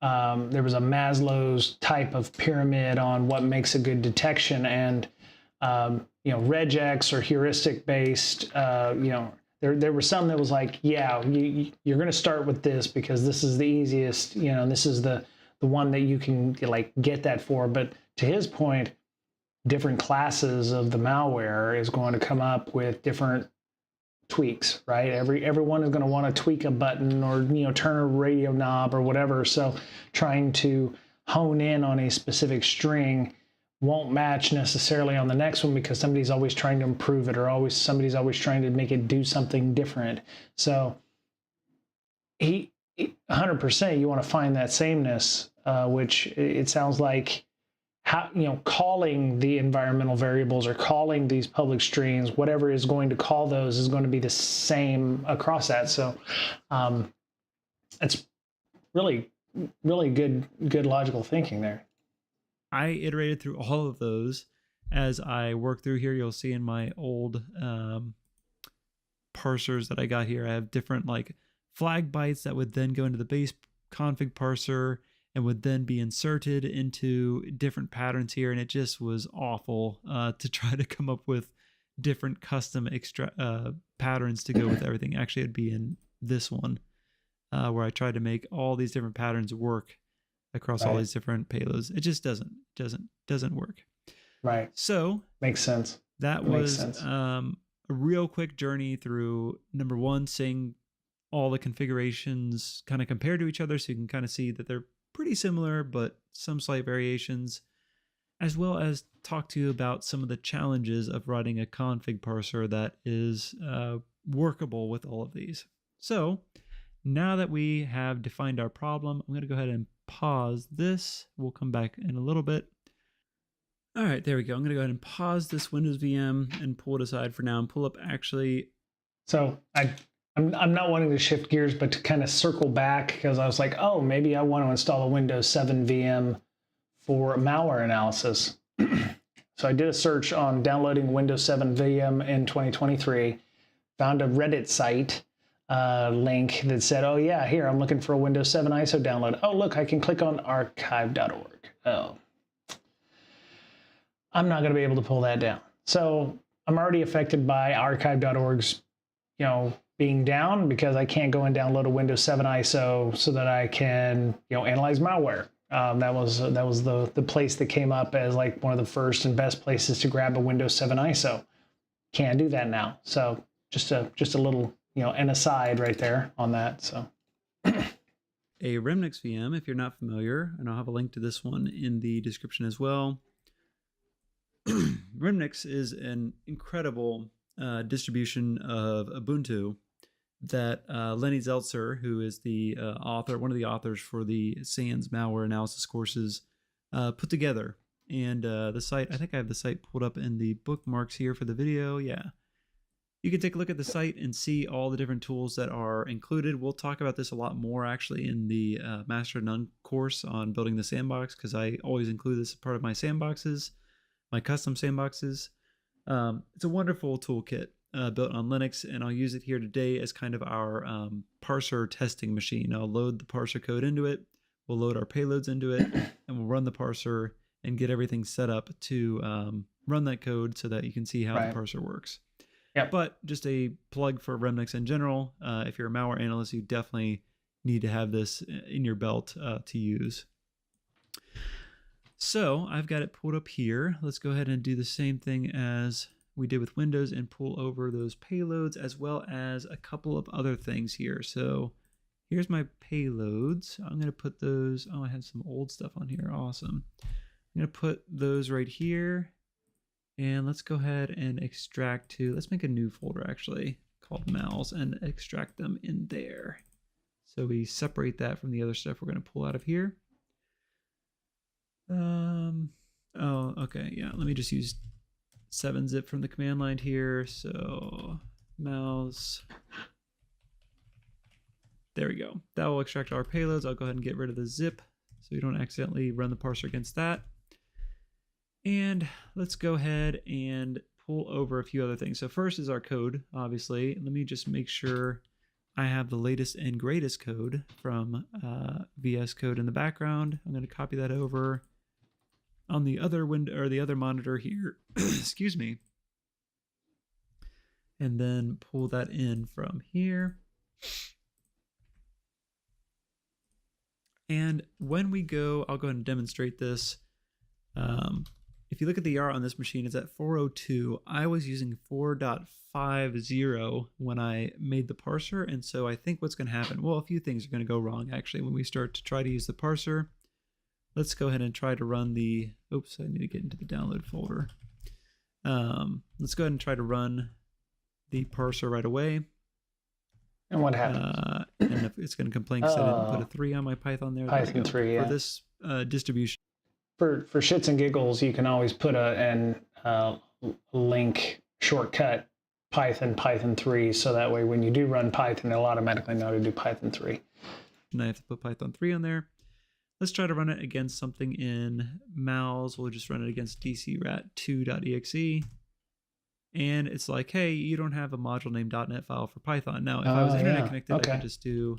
there was a Maslow's type of pyramid on what makes a good detection, and regex or heuristic based. There were some that was like, you're going to start with this because this is the easiest. This is the one that you can get that for. But to his point, different classes of the malware is going to come up with different tweaks, right? Everyone is going to want to tweak a button or turn a radio knob or whatever. So trying to hone in on a specific string won't match necessarily on the next one because somebody's always trying to improve it, or somebody's always trying to make it do something different. So 100% you want to find that sameness, which it sounds like calling the environmental variables or calling these public strings, whatever is going to call those is going to be the same across that. So it's really, really good logical thinking there. I iterated through all of those as I work through here. You'll see in my old parsers that I got here, I have different flag bytes that would then go into the base config parser and would then be inserted into different patterns here. And it just was awful to try to come up with different custom patterns to go with everything. Actually, it'd be in this one where I tried to make all these different patterns work across all these different payloads. It just doesn't work. Right. So makes sense. That was a real quick journey through, number one, seeing all the configurations kind of compared to each other, so you can kind of see that they're pretty similar, but some slight variations, as well as talk to you about some of the challenges of writing a config parser that is workable with all of these. So now that we have defined our problem, I'm going to go ahead and pause this. We'll come back in a little bit. All right, there we go. I'm going to go ahead and pause this Windows VM and pull it aside for now and pull up actually. So I'm not wanting to shift gears, but to kind of circle back, because I was like, oh, maybe I want to install a Windows 7 VM for malware analysis. So I did a search on downloading Windows 7 VM in 2023, found a Reddit site link that said, oh yeah, here, I'm looking for a Windows 7 ISO download. Oh, look, I can click on archive.org. Oh, I'm not going to be able to pull that down. So I'm already affected by archive.org's, being down, because I can't go and download a Windows 7 ISO so that I can, analyze malware. That was the place that came up as like one of the first and best places to grab a Windows 7 ISO. Can't do that now. So just a little, an aside right there on that. So a Remnix VM, if you're not familiar, and I'll have a link to this one in the description as well. Remnix is an incredible distribution of Ubuntu that Lenny Zeltser, who is the one of the authors for the SANS malware analysis courses, put together. And the site, I think I have the site pulled up in the bookmarks here for the video. Yeah. You can take a look at the site and see all the different tools that are included. We'll talk about this a lot more actually in the Master of None course on building the sandbox, because I always include this as part of my sandboxes, my custom sandboxes. It's a wonderful toolkit built on Linux, and I'll use it here today as kind of our parser testing machine. I'll load the parser code into it, we'll load our payloads into it, and we'll run the parser and get everything set up to run that code so that you can see how the parser works. Yep. But just a plug for Remnix in general. If you're a malware analyst, you definitely need to have this in your belt to use. So I've got it pulled up here. Let's go ahead and do the same thing as we did with Windows and pull over those payloads, as well as a couple of other things here. So here's my payloads. I'm going to put those. Oh, I had some old stuff on here. Awesome. I'm going to put those right here. And let's go ahead and extract to, let's make a new folder actually called mals and extract them in there. So we separate that from the other stuff we're going to pull out of here. Oh, okay. Yeah. Let me just use 7-zip from the command line here. So mals. There we go. That will extract our payloads. I'll go ahead and get rid of the zip so we don't accidentally run the parser against that. And let's go ahead and pull over a few other things. So first is our code, obviously. Let me just make sure I have the latest and greatest code from VS Code in the background. I'm going to copy that over on the other window or the other monitor here. Excuse me. And then pull that in from here. And when we go, I'll go ahead and demonstrate this. If you look at the ER on this machine, it's at 402. I was using 4.50 when I made the parser, and so I think what's going to happen, well, a few things are going to go wrong actually when we start to try to use the parser. Let's go ahead and try to run the, oops, I need to get into the download folder. Let's go ahead and try to run the parser right away. And what happens? And if it's going to complain because I didn't put a 3 on my Python there. Python 3, yeah. For this distribution. For shits and giggles, you can always put a link shortcut Python 3, so that way when you do run Python, it'll automatically know to do Python 3. And I have to put Python 3 on there. Let's try to run it against something in mals. We'll just run it against dcrat2.exe. And it's like, hey, you don't have a module named .NET file for Python. Now, if I was internet connected, I could just do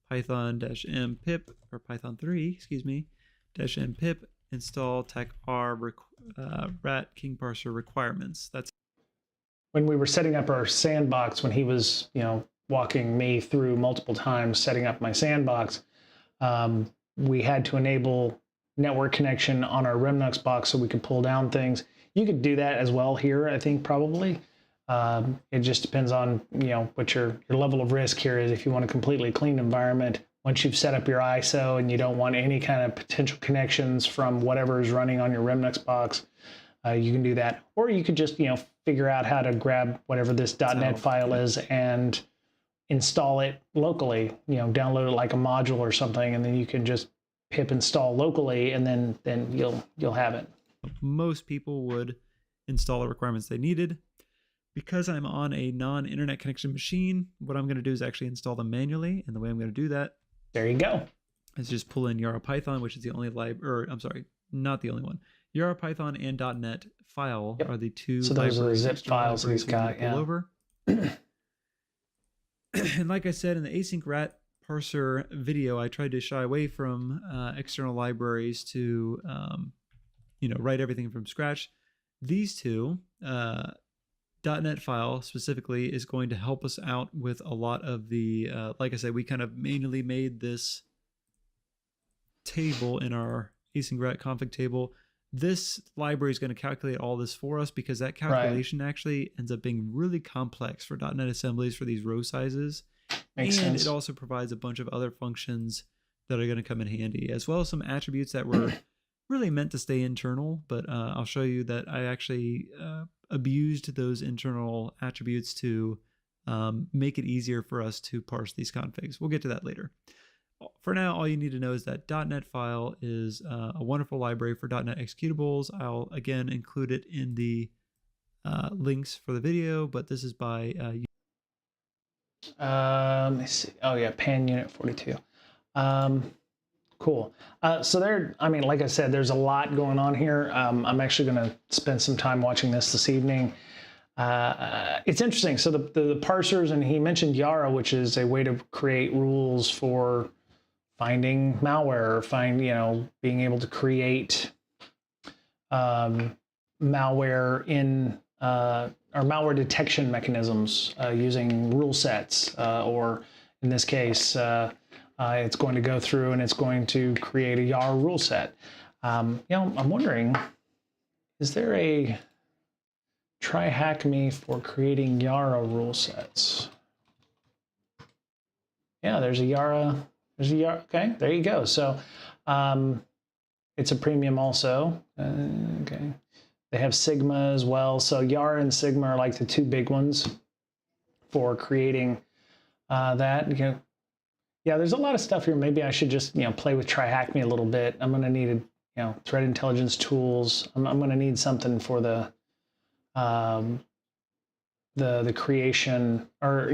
python-m pip, or Python 3, excuse me, -m pip install tech r rat king parser requirements. That's when we were setting up our sandbox, when he was, walking me through multiple times setting up my sandbox, we had to enable network connection on our Remnux box so we could pull down things. You could do that as well here, I think, probably. It just depends on, what your level of risk here is. If you want a completely clean environment, once you've set up your ISO and you don't want any kind of potential connections from whatever is running on your Remnux box, you can do that. Or you could just, figure out how to grab whatever this .NET file is and install it locally, download it like a module or something, and then you can just pip install locally, and then you'll have it. Most people would install the requirements they needed. Because I'm on a non-internet connection machine, what I'm going to do is actually install them manually, and the way I'm going to do that, there you go, is just pull in YaraPython, which is the only not the only one. YaraPython and .NET file are the two. So those are the zip files we've got. Pull over. And like I said in the async rat parser video, I tried to shy away from external libraries to write everything from scratch. These two, .NET file specifically, is going to help us out with a lot of the, like I said, we kind of manually made this table in our async rat config table. This library is going to calculate all this for us, because that calculation actually ends up being really complex for .NET assemblies for these row sizes. Makes sense. It also provides a bunch of other functions that are going to come in handy, as well as some attributes that were really meant to stay internal, but I'll show you that I actually abused those internal attributes to make it easier for us to parse these configs. We'll get to that later. For now, all you need to know is that .NET file is a wonderful library for .NET executables. I'll again include it in the links for the video, but this is by let me see. Oh yeah, pan unit 42. Cool. So there, like I said, there's a lot going on here. I'm actually going to spend some time watching this evening. It's interesting. So the parsers, and he mentioned Yara, which is a way to create rules for finding malware, or being able to create malware in or malware detection mechanisms using rule sets, or in this case, it's going to go through and it's going to create a Yara rule set. I'm wondering, is there a try hack me for creating Yara rule sets? Yeah, there's a Yara. Okay, there you go. So it's a premium also. Okay, they have Sigma as well. So Yara and Sigma are like the two big ones for creating that. Yeah, there's a lot of stuff here. Maybe I should just play with try hack me a little bit. I'm going to need threat intelligence tools. I'm going to need something for the creation, or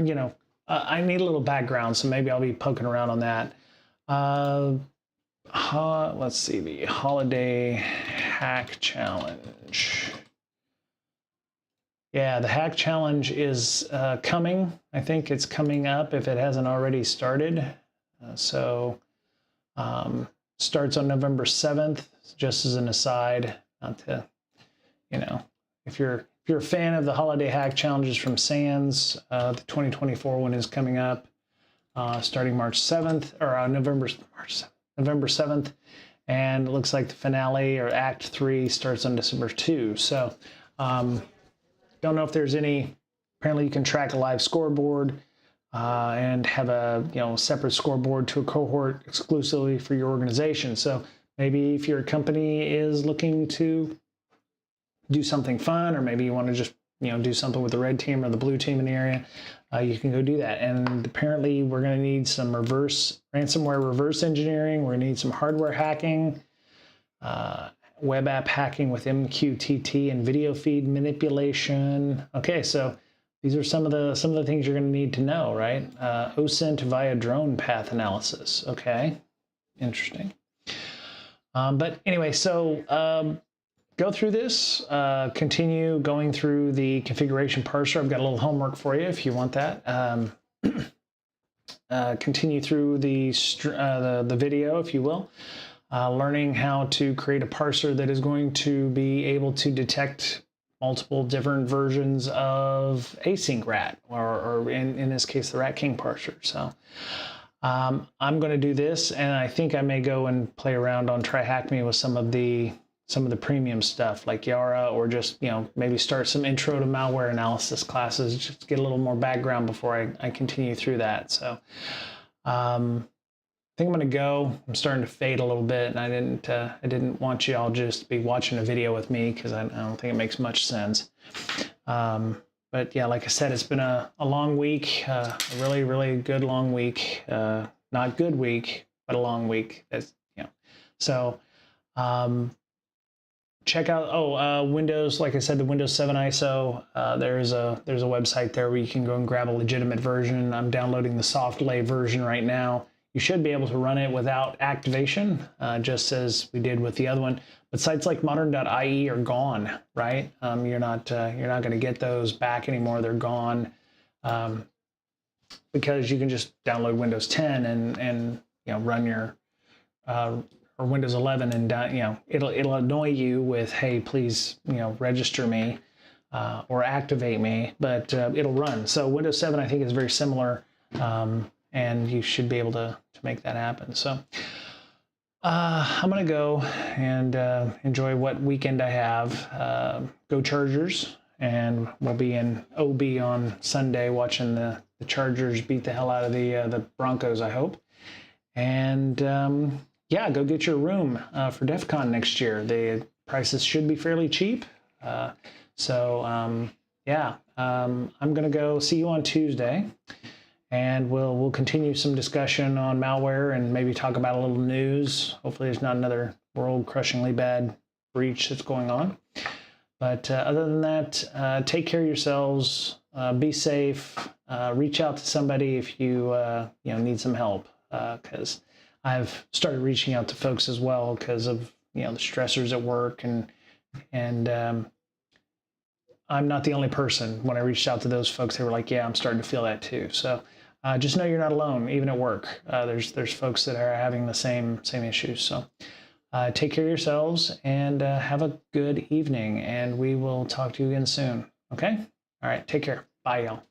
I need a little background, so maybe I'll be poking around on that. Let's see, the holiday hack challenge. Yeah, the hack challenge is coming. I think it's coming up if it hasn't already started. Starts on November 7th, just as an aside, not to, if you're a fan of the holiday hack challenges from SANS, the 2024 one is coming up starting March 7th, or November 7th. And it looks like the finale, or Act 3, starts on December 2. So don't know if there's any. Apparently you can track a live scoreboard and have a separate scoreboard to a cohort exclusively for your organization. So maybe if your company is looking to do something fun, or maybe you want to just do something with the red team or the blue team in the area, you can go do that. And apparently we're going to need some ransomware reverse engineering. We're going to need some hardware hacking, web app hacking with MQTT, and video feed manipulation. Okay, so these are some of the things you're going to need to know, right? OSINT via drone path analysis. Okay, interesting. But anyway, so go through this, continue going through the configuration parser. I've got a little homework for you if you want that. Continue through the video, if you will, learning how to create a parser that is going to be able to detect multiple different versions of async rat, or in this case, the Rat King parser. So I'm going to do this, and I think I may go and play around on Try Hack Me with some of the premium stuff like Yara, or just, maybe start some intro to malware analysis classes, just to get a little more background before I continue through that. So I think I'm going to go. I'm starting to fade a little bit, and I didn't want you all just to be watching a video with me, because I don't think it makes much sense. But yeah, like I said, it's been a long week, a really, really good long week. Not good week, but a long week. So check out Windows. Like I said, the Windows 7 ISO. There's a website there where you can go and grab a legitimate version. I'm downloading the soft lay version right now. You should be able to run it without activation, just as we did with the other one. But sites like modern.ie are gone, right? You're not going to get those back anymore. They're gone, because you can just download Windows 10 and run your or Windows 11, and it'll annoy you with, hey, please register me or activate me, but it'll run. So Windows 7 I think is very similar. And you should be able to make that happen. So I'm going to go and enjoy what weekend I have. Go Chargers, and we'll be in OB on Sunday watching the Chargers beat the hell out of the Broncos, I hope. And yeah, go get your room for DEF CON next year. The prices should be fairly cheap. Yeah, I'm going to go. See you on Tuesday. And we'll continue some discussion on malware, and maybe talk about a little news. Hopefully there's not another world-crushingly bad breach that's going on. But other than that, take care of yourselves. Be safe. Reach out to somebody if you need some help, because I've started reaching out to folks as well because of the stressors at work, and I'm not the only person. When I reached out to those folks, they were like, yeah, I'm starting to feel that too. So just know you're not alone, even at work. There's folks that are having the same issues. So take care of yourselves, and have a good evening, and we will talk to you again soon. Okay? All right, take care. Bye, y'all.